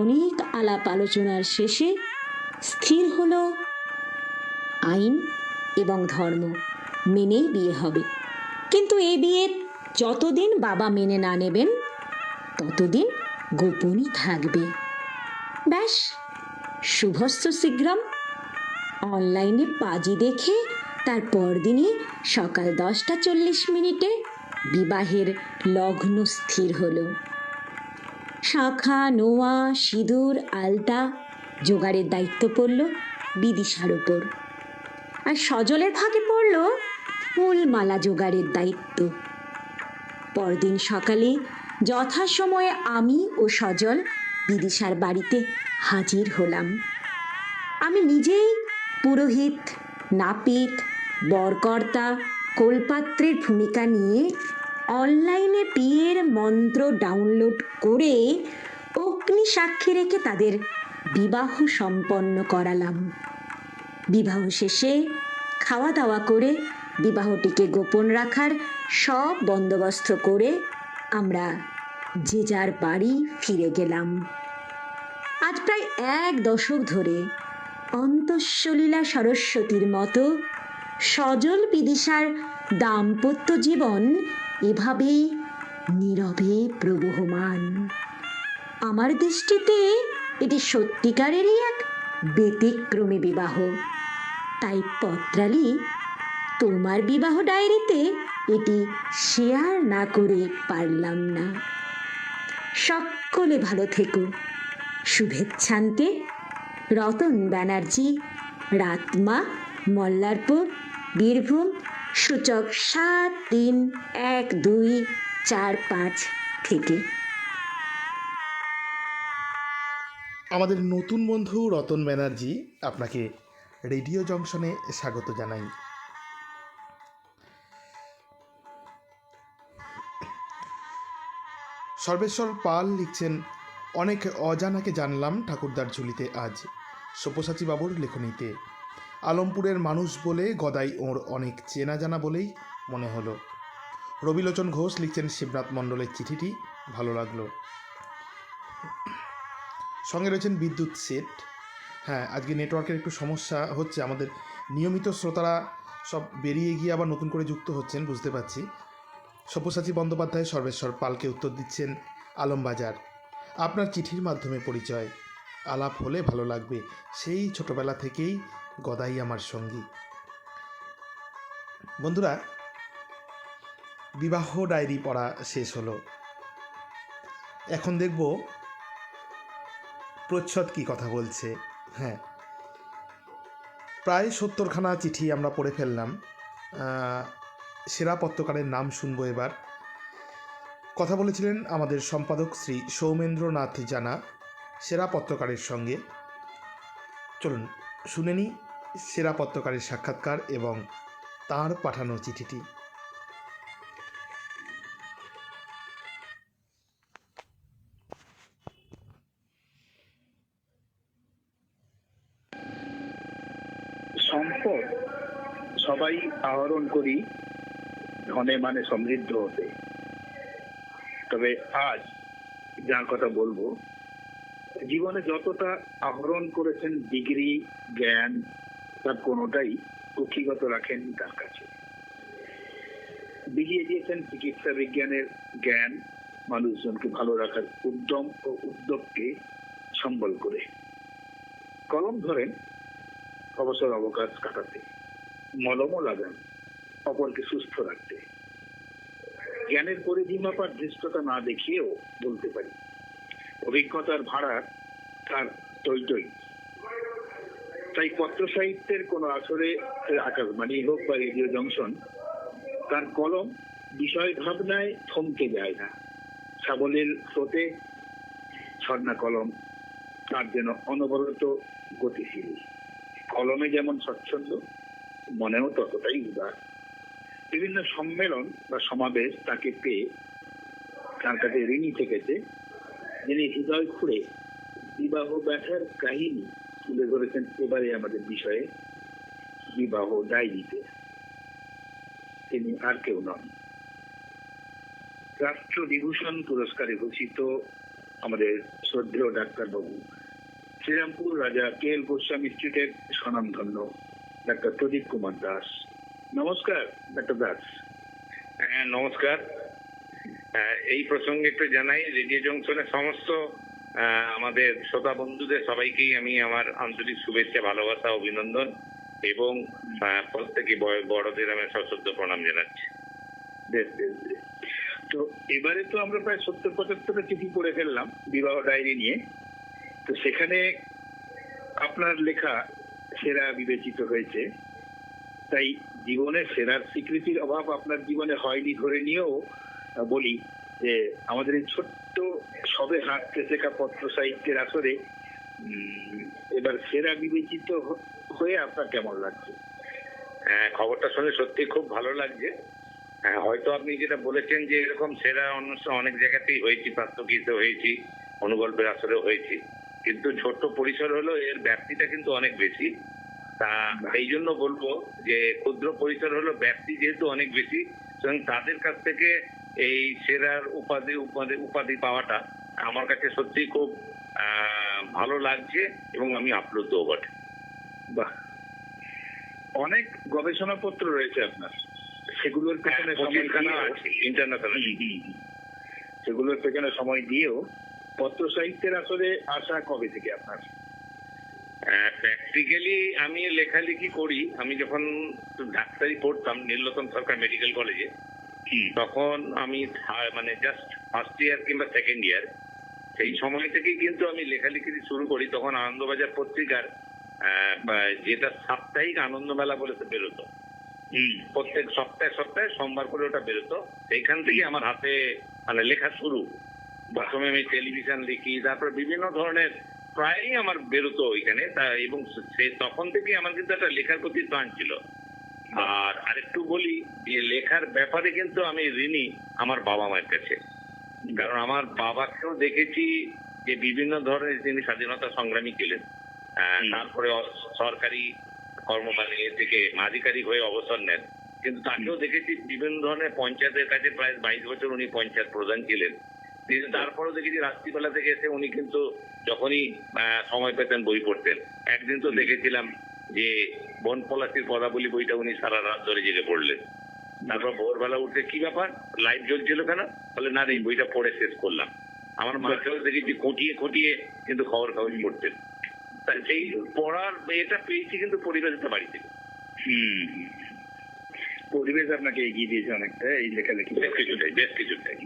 অনেক আলাপ আলোচনার শেষে স্থির হলো আইন এবং ধর্ম মেনেই বিয়ে হবে, কিন্তু এই বিয়ে যতদিন বাবা মেনে না নেবেন ততদিন গোপনই থাকবে। ব্যাস, শুভস্য শীঘ্রম। অনলাইনে পাজি দেখে তার পরদিনই সকাল 10:40 বিবাহের লগ্ন স্থির হলো। শাঁখা, নোয়া, সিঁদুর, আলতা জোগাড়ের দায়িত্ব পড়ল বিদিশার ওপর, আর সজলের ভাগে পড়ল ফুলমালা জোগাড়ের দায়িত্ব। পরদিন সকালে যথাসময়ে আমি ও সজল বিদিশার বাড়িতে হাজির হলাম। আমি নিজেই পুরোহিত, নাপিত, বরকর্তা, কোলপাত্রের ভূমিকা নিয়ে অনলাইনে বিয়ের মন্ত্র ডাউনলোড করে অগ্নি সাক্ষী রেখে তাদের বিবাহ সম্পন্ন করালাম। বিবাহ শেষে খাওয়া দাওয়া করে বিবাহটিকে গোপন রাখার সব বন্দোবস্ত করে আমরা যে যার বাড়ি ফিরে গেলাম। আজ প্রায় 1 দশক ধরে অন্তঃসলীলা সরস্বতীর মতো সজল বিদিশার দাম্পত্য জীবন এভাবেই নীরবে প্রবহমান। আমার দৃষ্টিতে এটি সত্যিকারেরই এক ব্যতিক্রমী বিবাহ। তাই পত্রালি, তোমার বিবাহ ডায়েরিতে এটি শেয়ার না করে পারলাম না। সকলে ভালো থেকো। শুভেচ্ছান্তে রতন ব্যানার্জি, রাতমা, মল্লারপুর, বীরভূম, সূচক 731245 থেকে। আমাদের নতুন বন্ধু রতন ব্যানার্জি, আপনাকে রেডিও জংশনে স্বাগত জানাই। সর্বেশ্বর পাল লিখছেন, অনেক অজানাকে জানলাম ঠাকুরদার ঝুলিতে আজ, সব্যসাচী বাবুর লেখনীতে। আলমপুরের মানুষ বলে গদাই ওর অনেক চেনা জানা বলেই মনে হলো। রবিলোচন ঘোষ লিখছেন, শিবনাথ মণ্ডলের চিঠিটি ভালো লাগলো। সঙ্গে রয়েছেন বিদ্যুৎ সেট। হ্যাঁ, আজকে নেটওয়ার্কের একটু সমস্যা হচ্ছে, আমাদের নিয়মিত শ্রোতারা সব বেরিয়ে গিয়ে আবার নতুন করে যুক্ত হচ্ছেন, বুঝতে পারছি। সব্যসাচী বন্দ্যোপাধ্যায় সর্বেশ্বর পালকে উত্তর দিচ্ছেন, আলমবাজার। আপনার চিঠির মাধ্যমে পরিচয়, আলাপ হলে ভালো লাগবে, সেই ছোটবেলা থেকেই গদাই আমার সঙ্গী। বন্ধুরা, বিবাহ ডায়েরি পড়া শেষ হলো। এখন দেখব প্রচ্ছদ কি কথা বলছে। হ্যাঁ, প্রায় 70খানা চিঠি আমরা পড়ে ফেললাম। সেরা পত্রকারের নাম শুনবো এবার। কথা বলেছিলেন আমাদের সম্পাদক শ্রী সৌমেন্দ্রনাথ জানা সেরা পত্রকারের সঙ্গে। চলুন শুনে নিই সেরা পত্রকারের সাক্ষাৎকার এবং তার পাঠানো চিঠিটি। সম্পদ সবাই আহরণ করি ধনে মানে সমৃদ্ধ হতে, তবে আজ যার কথা বলবো জীবনে যতটা আহরণ করেছেন ডিগ্রি জ্ঞান তার কোনোটাই কক্ষিগত রাখেননি তার কাছে। বিলিয়ে দিয়েছেন চিকিৎসা বিজ্ঞানের জ্ঞান মানুষজনকে ভালো রাখার উদ্যম ও উদ্যোগকে সম্বল করে। কলম ধরেন অবসর অবকাশ কাটাতে, মলমও লাগান অপরকে সুস্থ রাখতে। জ্ঞানের পরিধিমাপার ধৃষ্টতা না দেখিয়েও বলতে পারি অভিজ্ঞতার ভাড়া তার টই টই। তাই পত্র সাহিত্যের কোন আসরে আকাশবাণী হোক বা রেডিও জংশন, তার কলম বিষয় ভাবনায় থমকে যায় না। সাবলীল স্রোতে ঝর্ণা কলম তার যেন অনবরত গতিশীল। কলমে যেমন স্বচ্ছন্দ, মনেও ততটাই উদার। বিভিন্ন সম্মেলন বা সমাবেশ তাকে পেয়ে তার কাছে ঋণী থেকেছে, যিনি হৃদয় খুঁড়ে বিবাহ ব্যথার কাহিনী তুলে ধরেছেন এবারে আমাদের বিষয়ে বিবাহ ডায়েরিতে। তিনি আর কেউ নন, রাষ্ট্র বিভূষণ পুরস্কারে ভূষিত আমাদের শ্রদ্ধেয় ডাক্তারবাবু, শ্রীরামপুর রাজা কে এল গোস্বামী স্ট্রিটের স্বনামধন্য ডাক্তার প্রদীপ কুমার দাস। নমস্কার ডাক্তার দাস। হ্যাঁ নমস্কার। এই প্রসঙ্গে একটু জানাই, রেডিও জংশনের সমস্ত আমাদের শ্রোতা বন্ধুদের সবাইকেই আমি আমার আন্তরিক শুভেচ্ছা, ভালোবাসা, অভিনন্দন এবং প্রত্যেকে বড়দের আমি সশ্রদ্ধ প্রণাম জানাচ্ছি। বেশ বেশ বেশ। তো এবারে তো আমরা প্রায় 70-75টা চিঠি পড়ে ফেললাম বিবাহ ডায়েরি নিয়ে। তো সেখানে আপনার লেখা সেরা বিবেচিত হয়েছে। তাই জীবনে সেরার স্বীকৃতির অভাব আপনার জীবনে হয়নি ধরে নিয়েও বলি যে আমাদের এই ছোট্ট সবে হাঁটতে শেখা পত্র সাহিত্যের আসরে এবার সেরা বিবেচিত হয়ে আপনার কেমন লাগছে? হ্যাঁ, খবরটা শুনে সত্যি খুব ভালো লাগছে। হয়তো আপনি যেটা বলেছেন যে এরকম সেরা অনুষ্ঠান অনেক জায়গাতেই হয়েছি, প্রাত্যগীতে হয়েছি, অনুগল্পের আসরেও হয়েছি, কিন্তু ছোট্ট পরিসর হলো এর ব্যাপ্তিটা কিন্তু অনেক বেশি। তা এই জন্য বলবো যে ক্ষুদ্র পরিসর হলো ব্যাপ্তি যেহেতু অনেক বেশি, সুতরাং তাদের কাছ থেকে এই সেরার উপাধি পাওয়াটা আমার কাছে সত্যি খুব ভালো লাগছে এবং আমি আপ্লুতও বটে। বাহ, অনেক গবেষণাপত্র রয়েছে আপনার, সেগুলোর পেছনে ইন্টারন্যাশনাল, সেগুলোর পেছনে সময় দিয়েও পত্র সাহিত্যের আসলে আসা কবে থেকে আপনার? প্র্যাকটিক্যালি আমি লেখালেখি করি। আমি যখন ডাক্তারি পড়তাম নীলরতন সরকার মেডিকেল কলেজে, তখন আমি মানে জাস্ট ফার্স্ট ইয়ার কিংবা সেকেন্ড ইয়ার, সেই সময় থেকেই কিন্তু আমি লেখালেখি শুরু করি। তখন আনন্দবাজার পত্রিকার যেটা সাপ্তাহিক আনন্দমেলা বলে বেরোতো, প্রত্যেক সপ্তাহে সোমবার করে ওটা বেরোতো। সেইখান থেকে আমার হাতে মানে লেখা শুরু। প্রথমে আমি টেলিভিশন লিখি, তারপর বিভিন্ন ধরনের প্রায়ই আমার বেরোতো ওইখানে, এবং তখন থেকে আমার কিন্তু একটা লেখার প্রতি টান ছিল। আর আরেকটু বলি যে লেখার ব্যাপারে কিন্তু আমি ঋণী আমার বাবা মায়ের কাছে, কারণ আমার বাবাকেও দেখেছি যে বিভিন্ন ধরনের তিনি স্বাধীনতা সংগ্রামী ছিলেন। তারপরে সরকারি কর্মচারী থেকে আধিকারিক হয়ে অবসর নেন, কিন্তু তাকেও দেখেছি বিভিন্ন ধরনের পঞ্চায়েতের কাছে প্রায় 22 বছর উনি পঞ্চায়েত প্রধান ছিলেন। কিন্তু তারপরেও দেখেছি রাত্রিবেলা থেকে এসে উনি কিন্তু যখনই সময় পেতেন বই পড়তেন। একদিন তো দেখেছিলাম যে বন পলাশির পদাবলী বইটা উনি সারা রাত ধরে জেগে পড়লেন। তারপর ভোরবেলা উঠে কি ব্যাপার, লাইট জ্বলছিল কেন, বলে না এই বইটা পড়ে শেষ করলাম। আমার মাকেও দেখেছি খুঁটিয়ে খুঁটিয়ে কিন্তু খবর কাগজ পড়তেন। সেই পড়ার এটা পেয়েছি কিন্তু পরিবেশিত বাড়ি থেকে। পরিবেশ আপনাকে এগিয়ে দিয়েছে অনেকটা এই লেখালেখি। বেশ কিছুটাই।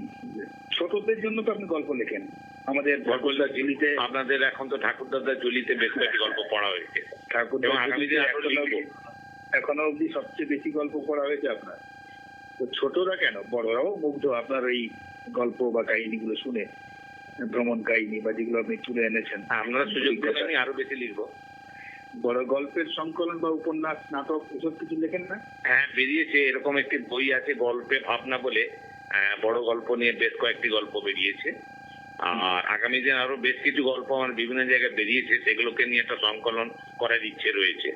ছোটদের জন্য তো আপনি গল্প লেখেন, আমাদের ঠাকুরদার ঝুলিতে। আপনাদের এখন তো ঠাকুরদাদার ঝুলিতে বেশ কয়েকটি গল্প পড়া হয়েছে, এবং ঠাকুরদার আগামী দিনে আরো লিখবো। এখনো অব্দি সবচেয়ে বেশি গল্প পড়া হয়েছে আপনার। তো ছোটরা কেন, বড়রাও মুগ্ধ আপনার ওই গল্প বা কাহিনীগুলো শুনে, ভ্রমণ কাহিনী বা যেগুলো আপনি তুলে এনেছেন। আপনারা সুযোগ পেলে আমি আরো বেশি লিখবো। বড় গল্পের সংকলন বা উপন্যাস, নাটক এসব কিছু লেখেন না? হ্যাঁ, বেরিয়েছে, এরকম একটি বই আছে গল্পে ভাবনা বলে, বড় গল্প নিয়ে বেশ কয়েকটি গল্প বেরিয়েছে। আর আগামী দিন আরো বেশ কিছু গল্প আমার বিভিন্ন জায়গায় বেরিয়েছে, সেগুলোকে নিয়ে একটা সংকলন করার ইচ্ছে রয়েছে।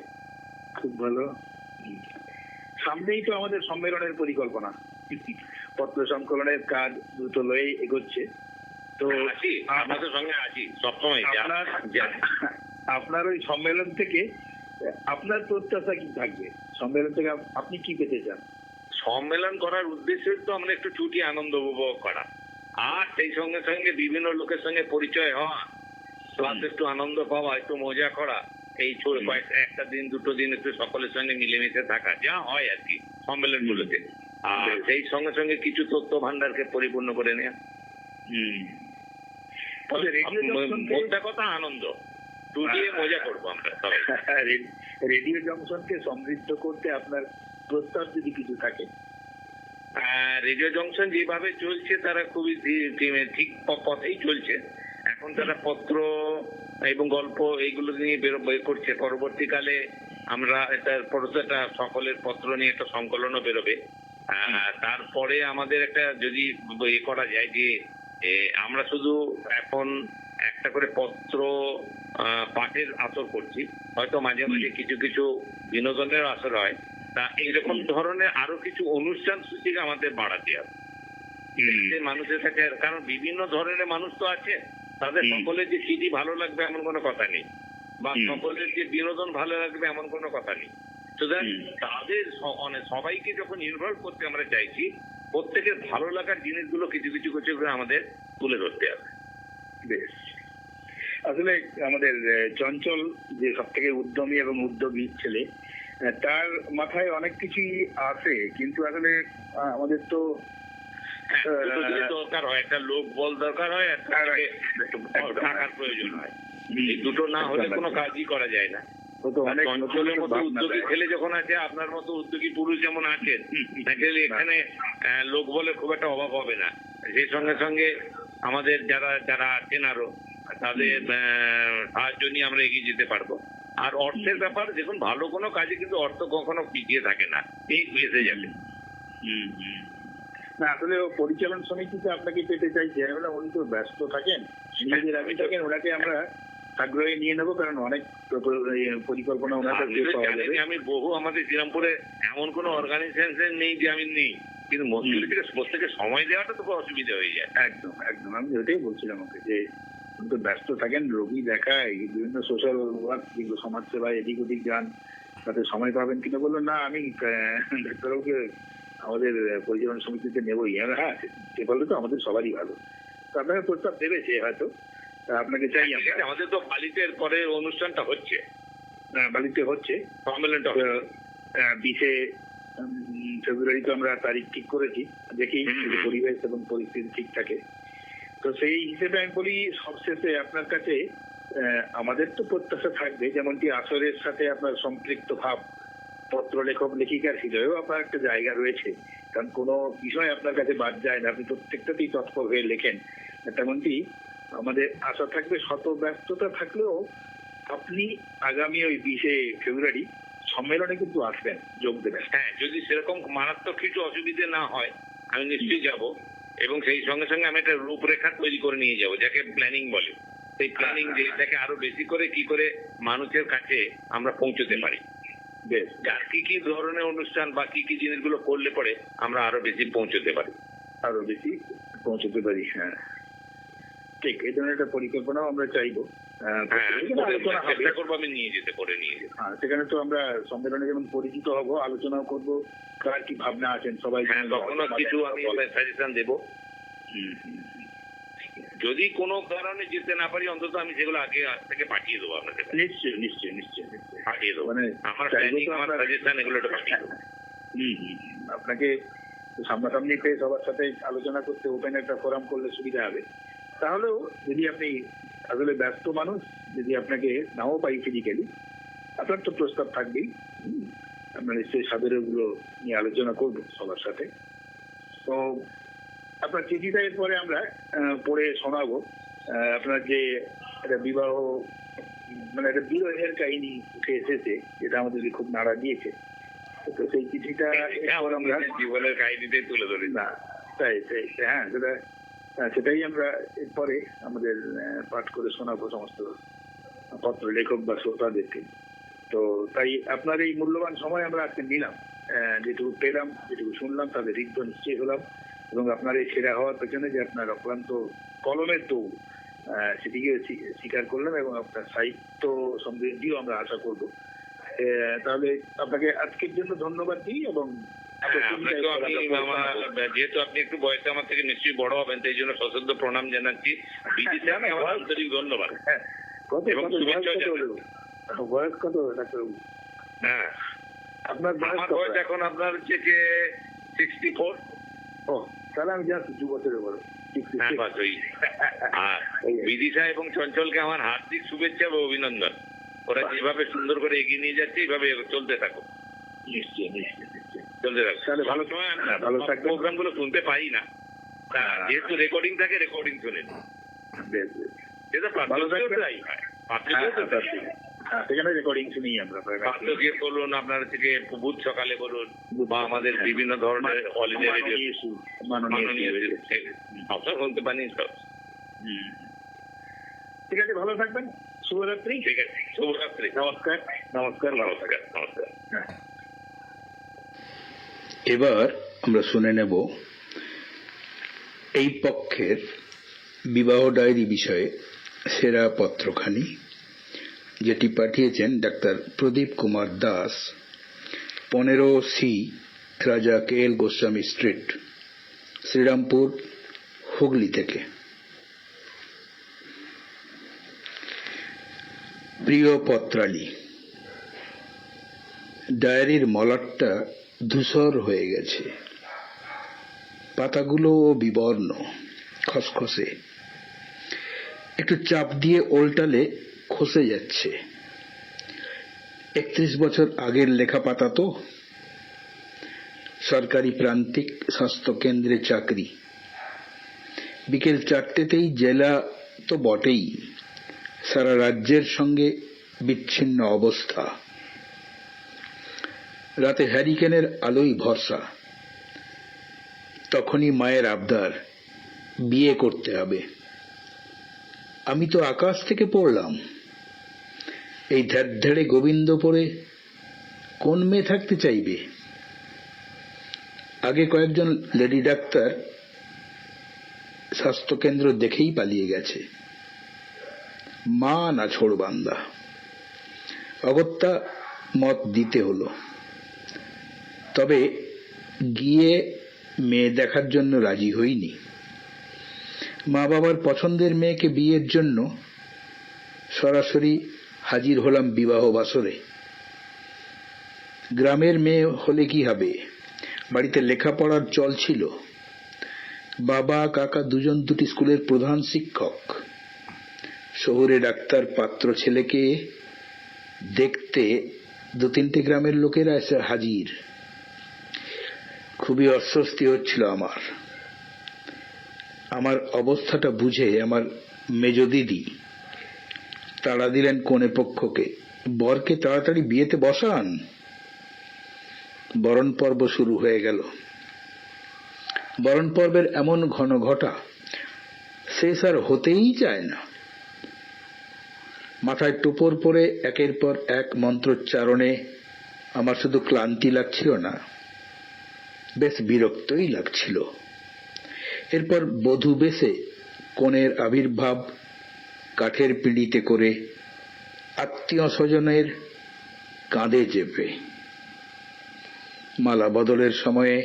খুব ভালো। সামনেই তো আমাদের সম্মেলনের পরিকল্পনা, পত্র সংকলনের কাজ দ্রুত লয়ে এগোচ্ছে। তো আছি, আপনাদের সঙ্গে আছি সবসময়। আপনার ওই সম্মেলন থেকে আপনার প্রত্যাশা কি থাকবে? সম্মেলন থেকে আপনি কি পেতে চান? সম্মেলন করার উদ্দেশ্য তো আমরা একটু ছুটি আনন্দ উপভোগ করা, আর সেই সঙ্গে সঙ্গে বিভিন্ন লোকের সঙ্গে পরিচয় হওয়া, প্লাস একটু আনন্দ পাওয়া, একটু মজা করা, এই একটা দিন দুটো দিন একটু সকলের সঙ্গে মিলেমিশে থাকা, যা হয় আর কি সম্মেলনগুলোতে। আর সেই সঙ্গে সঙ্গে কিছু তথ্য ভান্ডারকে পরিপূর্ণ করে নেওয়া। মোদ্দা কথা আনন্দ, টুটিয়ে মজা করবো আমরা সবাই। রেডিও জংশনকে সমৃদ্ধ করতে আপনার প্রস্তাব যদি কিছু থাকে? রেডিও জংশন যেভাবে চলছে তারা খুবই ঠিক পথেই চলছে। এখন তারা পত্র এবং গল্প এইগুলো নিয়ে বের করছে। পরবর্তীকালে আমরা এটার একটা সকলের পত্র নিয়ে একটা সংকলনও বেরোবে। তারপরে আমাদের একটা যদি করা যায় যে আমরা শুধু এখন একটা করে পত্র পাঠের আসর করছি, হয়তো মাঝে মাঝে কিছু কিছু বিনোদনের আসর হয়, তা এইরকম ধরনের আরো কিছু অনুষ্ঠান সূচিকে আমাদের বাড়াতে হবে মানুষের কাছে। কারণ বিভিন্ন ধরনের মানুষ তো আছে, তাদের সকলের যে সিডি ভালো লাগবে এমন কোনো কথা নেই, বা সকলের যে বিনোদন ভালো লাগবে এমন কোনো কথা নেই। সুতরাং তাদের সবাইকে যখন ইনভলভ করতে আমরা চাইছি, প্রত্যেকের ভালো লাগার জিনিসগুলো কিছু কিছু কিছু করে আমাদের তুলে ধরতে হবে। বেশ, আসলে আমাদের চঞ্চল যে সব থেকে উদ্যমী এবং উদ্যোগী ছেলে, তার মাথায় অনেক কিছুই আছে, কিন্তু আসলে আমাদের তো দরকার হয়, একটা লোক বল দরকার হয়, টাকার প্রয়োজন হয়। এই দুটো না হলে কোনো কাজই করা যায় না। চঞ্চলের মতো উদ্যোগী ছেলে যখন আছে, আপনার মতো উদ্যোগী পুরুষ যেমন আছেন, এখানে লোক বলে খুব একটা অভাব হবে না। সেই সঙ্গে সঙ্গে আমাদের যারা যারা আছেন আরো, তাদের সাহায্য নিয়ে আমরা এগিয়ে যেতে পারবো। আর অর্থের ব্যাপার, দেখুন ভালো কোনো কাজে কিন্তু অর্থ কখনো পিছিয়ে থাকে না, এই এসে যাবে। না, আসলে পরিচালন সমিতিতে আপনাকে পেতে চাইছে, উনি তো ব্যস্ত থাকেন, নিজের আগে থাকেন, ওনাকে আমরা আগ্রহে নিয়ে নেবো, কারণ অনেক পরিকল্পনা ওনার কাছে পাওয়া যাবে। আমি বহু আমাদের শ্রীরামপুরে এমন কোনো অর্গানাইজেশন নেই যে আমি নেই, কিন্তু মন্ত্রী থেকে প্রত্যেকে সময় দেওয়াটা তো খুব অসুবিধা হয়ে যায়। একদম একদম, আমি ওটাই বলছিলাম ওকে, যে উনি তো ব্যস্ত থাকেন, রোগী দেখায়, বিভিন্ন সোশ্যাল ওয়ার্ক, যেগুলো সমাজসেবায় এদিক ওদিক যান, তাতে সময় পাবেন কিনা। বললো না, আমি ডাক্তারবাবুকে আমাদের পরিচালন সমিতিতে নেবই। হ্যাঁ, সে বললে তো আমাদের সবারই ভালো। তো আপনাকে প্রস্তাব দেবে সে হয়তো, আপনাকে চাই। আমাদের তো বালিতে পরে অনুষ্ঠানটা হচ্ছে, বালিতে হচ্ছে সম্মেলনটা 20 ফেব্রুয়ারি তো আমরা তারিখ ঠিক করেছি, দেখি পরিবেশ এবং পরিস্থিতি ঠিক থাকে। তো সেই হিসেবে আমি বলি, সবশেষে আপনার কাছে আমাদের তো প্রত্যাশা থাকবে, যেমনটি আসরের সাথে আপনার সম্পৃক্ত ভাব, পত্র লেখক লেখিকার হিসেবেও আপনার একটা জায়গা রয়েছে, কারণ কোনো বিষয় আপনার কাছে বাদ যায় না, আপনি প্রত্যেকটাতেই তৎপর হয়ে লেখেন। তেমনটি আমাদের আশা থাকবে, শত ব্যস্ততা থাকলেও আপনি আগামী ওই 20 ফেব্রুয়ারি সম্মেলনে কিন্তু আসবেন, যোগ দেবেন। হ্যাঁ, যদি সেরকম মারাত্মক কিছু অসুবিধে না হয় আমি নিশ্চয়ই যাব, এবং সেই সঙ্গে সঙ্গে আমি একটা রূপরেখা তৈরি করে নিয়ে যাব, যাকে প্ল্যানিং বলে। সেই প্ল্যানিং যেটাকে আরো বেশি করে কি করে মানুষের কাছে আমরা পৌঁছতে পারি, বেশ, আর কি কি ধরনের অনুষ্ঠান বা কি কি জিনিসগুলো করলে পরে আমরা আরো বেশি পৌঁছতে পারি। হ্যাঁ, ঠিক, এই ধরনের একটা পরিকল্পনাও আমরা চাইবো। আমি নিয়ে যেতে। সেখানে তো আমরা সম্মেলনে যেমন পরিচিত হব, আলোচনাও করবো, কার কি ভাবনা আছেন সবাই, কখনো কিছু আমি সাজেশন দেব। যদি কোনো কারণে যেতে না পারি, অন্তত আমি সেগুলো আগে থেকে পাঠিয়ে দেবো আপনাদের। নিশ্চয়ই নিশ্চয়ই নিশ্চয়ই পাঠিয়ে দেবো, মানে আমার সাজেশন এগুলো পাঠিয়ে দেবো। আপনাকে সামনাসামনি পেয়ে সবার সাথে আলোচনা করতে ওপেন একটা ফোরাম করলে সুবিধা হবে। তাহলেও যদি আপনি আসলে ব্যস্ত মানুষ, যদি আপনাকে নাও পাই ফিজিক্যালি, আপনার তো প্রস্তাব থাকবেই। আমরা নিশ্চয়ই সাবেরগুলো নিয়ে আলোচনা করবো সবার সাথে। তো আপনার চিঠিটা এরপরে আমরা পড়ে শোনাবো। আপনার যে একটা বিবাহ, মানে একটা বিরহের কাহিনী উঠে এসেছে, যেটা আমাদেরকে খুব নাড়া দিয়েছে। তো সেই চিঠিটা এরপর আমরা জীবনের কাহিনীতে তুলে ধরি না, তাই হ্যাঁ, সেটাই আমরা এরপরে আমাদের পাঠ করে শোনাবো সমস্ত পত্র লেখক বা শ্রোতাদেরকে। তো তাই আপনার এই মূল্যবান সময় আমরা আজকে নিলাম, যেটুকু পেলাম, যেটুকু শুনলাম, তাদের ঋদ্ধ নিশ্চয়ই হলাম। এবং আপনার এই সেরা হওয়ার পেছনে যে আপনার অক্লান্ত কলমের দৌড়, সেটিকে স্বীকার করলাম এবং আপনার সাহিত্য সমৃদ্ধিও আমরা আশা করব। তাহলে আপনাকে আজকের জন্য ধন্যবাদ দিই। এবং যেহেতু আপনি একটু বয়সে আমার থেকে নিশ্চয়ই বড় হবেন, তাই জন্য সশ্রদ্ধ প্রণাম জানাচ্ছি। আমার আন্তরিক ধন্যবাদ। বয়স কত ডাক্তারবাবু? হ্যাঁ, আপনার বয়স এখন আপনার হচ্ছে 64। ও, তাহলে আমি জাস্ট 2 বছরের বড়। বিদিশা এবং চঞ্চলকে আমার হার্দিক শুভেচ্ছা এবং অভিনন্দন। ওরা যেভাবে সুন্দর করে এগিয়ে নিয়ে যাচ্ছে, এইভাবে চলতে থাকো। নিশ্চয়ই নিশ্চয়ই নিশ্চয়ই চলতে থাকো। তাহলে ভালো সময় ভালো থাকবেন। প্রোগ্রাম গুলো শুনতে পারি না, যেহেতু রেকর্ডিং থাকে, রেকর্ডিং শুনে বেশ বেশ সেটা ভালো থাকবেন। সেখানে রেকর্ডিং শুনি আমরা। বলুন, আপনার থেকে বুধ সকালে বলুন, বা আমাদের বিভিন্ন ধরনের হলিডে রেডিও আপনার শুনতে পানি সব। ঠিক আছে, ভালো থাকবেন। শুভরাত্রি। ঠিক আছে, শুভরাত্রি। নমস্কার নমস্কার নমস্কার নমস্কার। এবার আমরা শুনে নেব এই পক্ষের বিবাহ ডায়েরি বিষয়ে সেরা পত্রখানি, যেটি পাঠিয়েছেন ডাক্তার প্রদীপ কুমার দাস, 15C রাজা KL গোস্বামী স্ট্রিট, শ্রীরামপুর, হুগলি থেকে। প্রিয় পত্রালী, ডায়েরির মলাটটা ধূসর হয়ে গেছে, পাতাগুলো বিবর্ণ, খসখসে, একটু চাপ দিয়ে ওল্টালে খসে যাচ্ছে। 31 বছর আগের লেখা পাতা তো। সরকারি প্রান্তিক স্বাস্থ্য কেন্দ্রে চাকরি, বিকেল 4টেতেই জেলা তো বটেই, সারা রাজ্যের সঙ্গে বিচ্ছিন্ন অবস্থা। রাতে হ্যারিকেনের আলোই ভরসা। তখনই মায়ের আবদার, বিয়ে করতে হবে। আমি তো আকাশ থেকে পড়লাম। এই ধ্যাড়ে গোবিন্দপুরে কোন মেয়ে থাকতে চাইবে? আগে কয়েকজন লেডি ডাক্তার স্বাস্থ্যকেন্দ্র দেখেই পালিয়ে গেছে। মা না ছোড়বান্দা, অগত্যা মত দিতে হলো। তবে গিয়ে মেয়ে দেখার জন্য রাজি হইনি। মা বাবার পছন্দের মেয়েকে বিয়ের জন্য সরাসরি হাজির হলাম বিবাহ বাসরে। গ্রামের মেয়ে হলে কি হবে, বাড়িতে লেখাপড়ার চল ছিল। বাবা কাকা দুজন দুটি স্কুলের প্রধান শিক্ষক। শহরে ডাক্তার পাত্র ছেলেকে দেখতে 2-3টে গ্রামের লোকেরা এসে হাজির। খুবই অস্বস্তি হচ্ছিল আমার। আমার অবস্থাটা বুঝে আমার মেজ দিদি তাড়া দিলেন কনে পক্ষকে, বরকে তাড়াতাড়ি বিয়েতে বসান। বরণ পর্ব শুরু হয়ে গেল। বরণ পর্বের এমন ঘন ঘটা শেষ আর হতেই চায় না। মাথায় টোপর পরে একের পর এক মন্ত্রোচ্চারণে আমার শুধু ক্লান্তি লাগছিল না, বেশ বিরক্তই লাগছিল। এরপর বধূ বেশে কনের আবির্ভাব, কাঠের পিঁড়িতে করে আত্মীয় স্বজনের কাঁধে চেপে। মালা বদলের সময়ে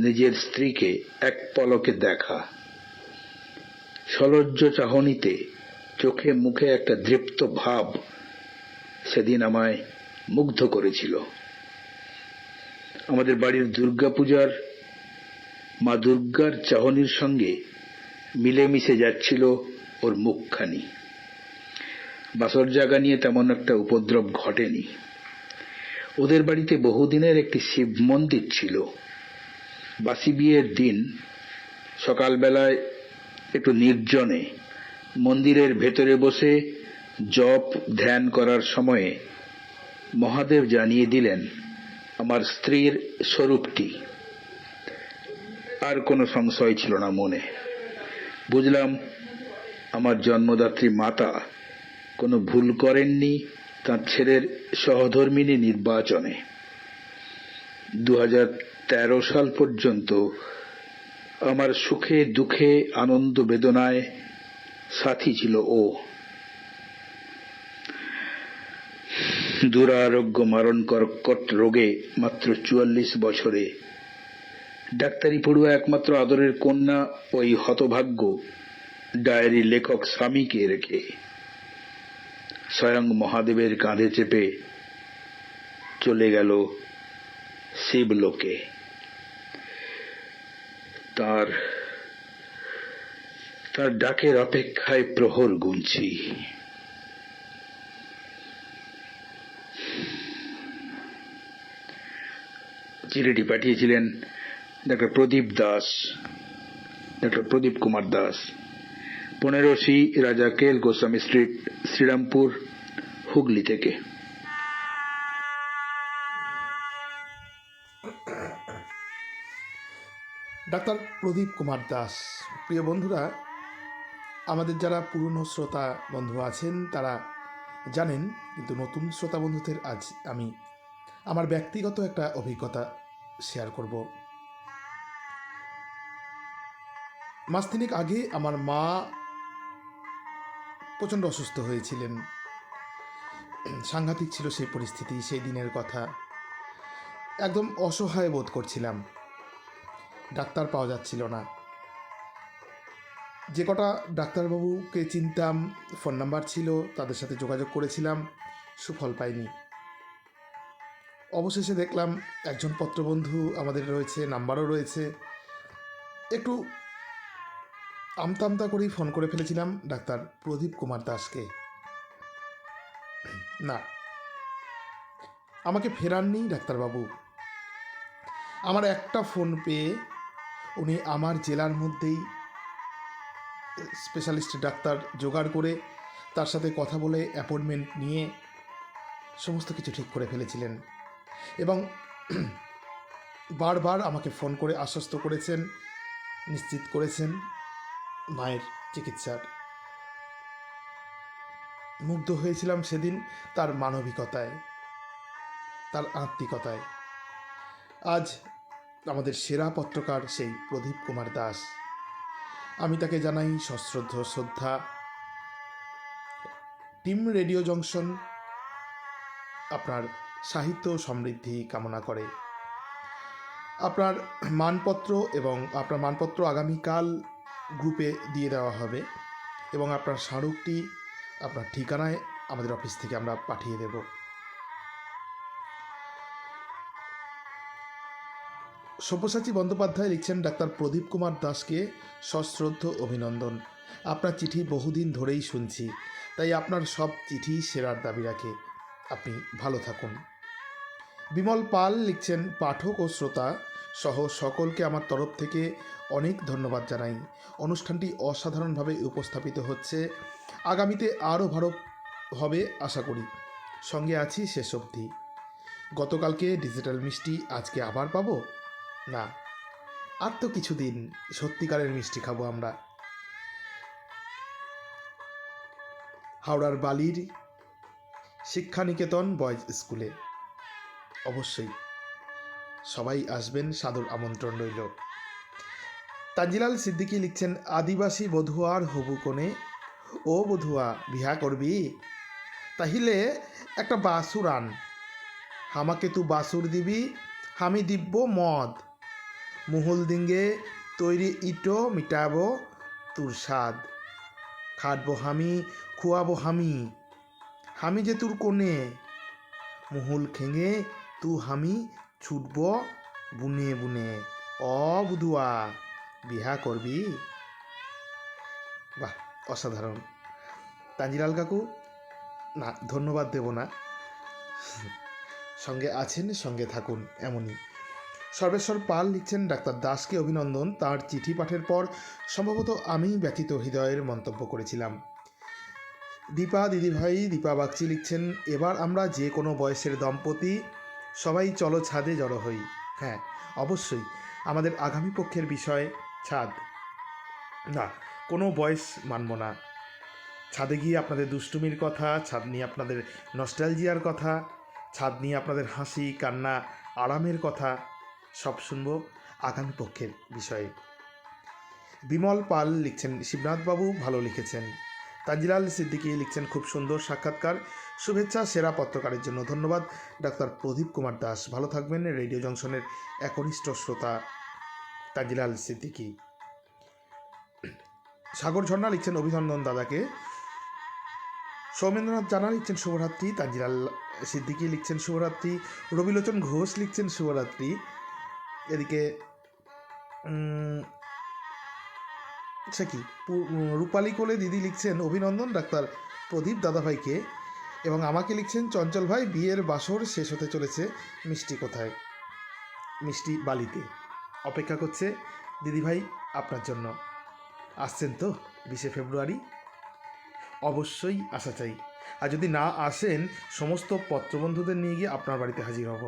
নিজের স্ত্রীকে এক পলকে দেখা, সলজ্জ চাহনিতে চোখে মুখে একটা দৃপ্ত ভাব সেদিন আমায় মুগ্ধ করেছিল। আমাদের বাড়ির দুর্গাপূজার মা দুর্গার চাহনির সঙ্গে মিলেমিশে যাচ্ছিল ওর মুখখানি। বাসর জাগা নিয়ে তেমন একটা উপদ্রব ঘটেনি। ওদের বাড়িতে বহুদিনের একটি শিব মন্দির ছিল। বাসি বিয়ের দিন সকালবেলায় একটু নির্জনে মন্দিরের ভেতরে বসে জপ ধ্যান করার সময়ে মহাদেব জানিয়ে দিলেন আমার স্ত্রীর স্বরূপটি। আর কোনো সংশয় ছিল না মনে। বুঝলাম আমার জন্মদাত্রী মাতা কোনো ভুল করেননি তাঁর ছেলের সহধর্মিণী নির্বাচনে। 2013 সাল পর্যন্ত আমার সুখে দুঃখে আনন্দ বেদনায় সাথী ছিল ও। দুরারোগ্য মারণ কর্কট রোগে মাত্র 44 বছরে ডাক্তারি পড়ুয়া একমাত্র আদরের কন্যা ওই হতভাগ্য ডায়েরি লেখক স্বামীকে রেখে স্বয়ং মহাদেবের কাঁধে চেপে চলে গেল শিবলোকে। তার ডাকের অপেক্ষায় প্রহর গুনছি। চিঠিটি পাঠিয়েছিলেন ডক্টর প্রদীপ দাস, ডক্টর প্রদীপ কুমার দাস, 15 রাজা কেল গোস্বামী স্ট্রিট, শ্রীরামপুর, হুগলি থেকে। ডাক্তার প্রদীপ কুমার দাস। প্রিয় বন্ধুরা, আমাদের যারা পুরনো শ্রোতা বন্ধু আছেন তারা জানেন, কিন্তু নতুন শ্রোতা বন্ধুদের আজ আমি আমার ব্যক্তিগত একটা অভিজ্ঞতা শেয়ার করব। মাস তিনেক আগে আমার মা প্রচণ্ড অসুস্থ হয়েছিলেন। সাংঘাতিক ছিল সেই পরিস্থিতি, সেই দিনের কথা। একদম অসহায় বোধ করছিলাম। ডাক্তার পাওয়া যাচ্ছিল না। যে কটা ডাক্তারবাবুকে চিনতাম, ফোন নাম্বার ছিল, তাদের সাথে যোগাযোগ করেছিলাম, সুফল পাইনি। অবশেষে দেখলাম একজন পত্রবন্ধু আমাদের রয়েছে, নাম্বারও রয়েছে। একটু আমতা করেই ফোন করে ফেলেছিলাম ডাক্তার প্রদীপ কুমার দাসকে। না, আমাকে ফেরাননি ডাক্তারবাবু। আমার একটা ফোন পেয়ে উনি আমার জেলার মধ্যেই স্পেশালিস্ট ডাক্তার জোগাড় করে তার সাথে কথা বলে অ্যাপয়েন্টমেন্ট নিয়ে সমস্ত কিছু ঠিক করে ফেলেছিলেন এবং বারবার আমাকে ফোন করে আশ্বস্ত করেছেন, নিশ্চিত করেছেন মায়ের চিকিৎসার। মুগ্ধ হয়েছিলাম সেদিন তার মানবিকতায়, তার আত্মিকতায়। আজ আমাদের সেরা পত্রকার সেই প্রদীপ কুমার দাস, আমি তাকে জানাই সশ্রদ্ধ শ্রদ্ধা। টিম রেডিও জংশন আপনার সাহিত্য সমৃদ্ধি কামনা করে। আপনার মানপত্র এবং আপনার মানপত্র আগামীকাল গ্রুপে দিয়ে দেওয়া হবে এবং আপনার স্মারকটি আপনার ঠিকানায় আমাদের অফিস থেকে আমরা পাঠিয়ে দেব। সব্যসাচী বন্দ্যোপাধ্যায় লিখছেন, ডাক্তার প্রদীপ কুমার দাসকে সশ্রদ্ধ অভিনন্দন। আপনার চিঠি বহুদিন ধরেই শুনছি, তাই আপনার সব চিঠি সেরার দাবি রাখে। আপনি ভালো থাকুন। বিমল পাল লিখছেন, পাঠক ও শ্রোতা সহ সকলকে আমার তরফ থেকে অনেক ধন্যবাদ জানাই। অনুষ্ঠানটি অসাধারণভাবে উপস্থাপিত হচ্ছে। আগামীতে আরও ভালো হবে আশা করি। সঙ্গে আছি শেষ অবধি। গতকালকে ডিজিটাল মিষ্টি, আজকে আবার পাবো না? আর তো কিছুদিন সত্যিকারের মিষ্টি খাবো আমরা। হাওড়ার বালির শিক্ষানিকেতন বয়েজ স্কুলে অবশ্যই সবাই আসবেন, সাদর আমন্ত্রণ রইল। তানজিলাল সিদ্দিকী লিখছেন, আদিবাসী বধুয়ার হবু কোণে, ও বধুয়া বিহা করবি? তাহিলে একটা বাসুর আন, হামাকে তু বাসুর দিবি, আমি দিব্য মদ। মুহুল দিঙ্গে তৈরি ইটো মিটাবো তোর স্বাদ। খাটবো হামি, খুয়াবো হামি, হামি যে তোর কোণে। মুহুল খেঙে তু হামি ছুটব বুনে বুনে, অ বুধুয়া বিহা করবি? বাহ, অসাধারণ। তাঞ্জিলাল কাকু, না ধন্যবাদ দেব না, সঙ্গে আছেন, সঙ্গে থাকুন, এমনই। সর্বেশ্বর পাল লিখছেন, ডাক্তার দাসকে অভিনন্দন, তার চিঠি পাঠের পর সম্ভবত আমি ব্যথিত হৃদয়ের মন্তব্য করেছিলাম। দীপা দিদিভাই, দীপা বাগচি লিখছেন, এবার আমরা যে কোনো বয়সের দম্পতি সবাই চলো ছাদে জড়ো হই। হ্যাঁ, অবশ্যই আমাদের আগামী পক্ষের বিষয় ছাদ। না, কোনো বয়স মানব না। ছাদে গিয়ে আপনাদের দুষ্টুমির কথা, ছাদ নিয়ে আপনাদের নস্টালজিয়ার কথা, ছাদ নিয়ে আপনাদের হাসি কান্না আরামের কথা সব শুনবো আগামী পক্ষের বিষয়ে। বিমল পাল লিখছেন, শিবনাথবাবু ভালো লিখেছেন। তানজিলাল সিদ্দিকী লিখছেন, খুব সুন্দর সাক্ষাৎকার, শুভেচ্ছা সেরা পত্রকারের জন্য। ধন্যবাদ ডাক্তার প্রদীপ কুমার দাস, ভালো থাকবেন। রেডিও জংশনের একনিষ্ঠ শ্রোতা তানজিলাল সিদ্দিকী। সাগর ঝর্ণা লিখছেন, অভিনন্দন দাদাকে। সৌমেন্দ্রনাথ জানা লিখছেন, শুভরাত্রি। তানজিলাল সিদ্দিকী লিখছেন, শুভরাত্রি। রবিলোচন ঘোষ লিখছেন, শুভরাত্রি। এদিকে সে কি রূপালী কোলে দিদি লিখছেন, অভিনন্দন ডাক্তার প্রদীপ দাদাভাইকে। এবং আমাকে লিখছেন, চঞ্চল ভাই বিয়ের বাসর শেষ হতে চলেছে, মিষ্টি কোথায়? মিষ্টি বালিতে অপেক্ষা করছে দিদিভাই আপনার জন্য। আসছেন তো 20 ফেব্রুয়ারি? অবশ্যই আসা চাই। আর যদি না আসেন, সমস্ত পত্রবন্ধুদের নিয়ে গিয়ে আপনার বাড়িতে হাজির হব।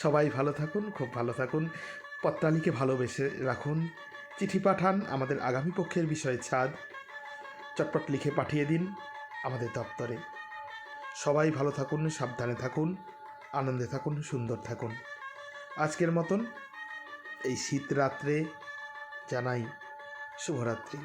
সবাই ভালো থাকুন, খুব ভালো থাকুন, পত্রালীকে ভালোবেসে রাখুন, চিঠি পাঠান আমাদের আগামী পক্ষের বিষয়ে ছাদ, চটপট লিখে পাঠিয়ে দিন আমাদের দপ্তরে। সবাই ভালো থাকুন, সাবধানে থাকুন, আনন্দে থাকুন, সুন্দর থাকুন। আজকের মতন এই শীত রাত্রে জানাই শুভরাত্রি।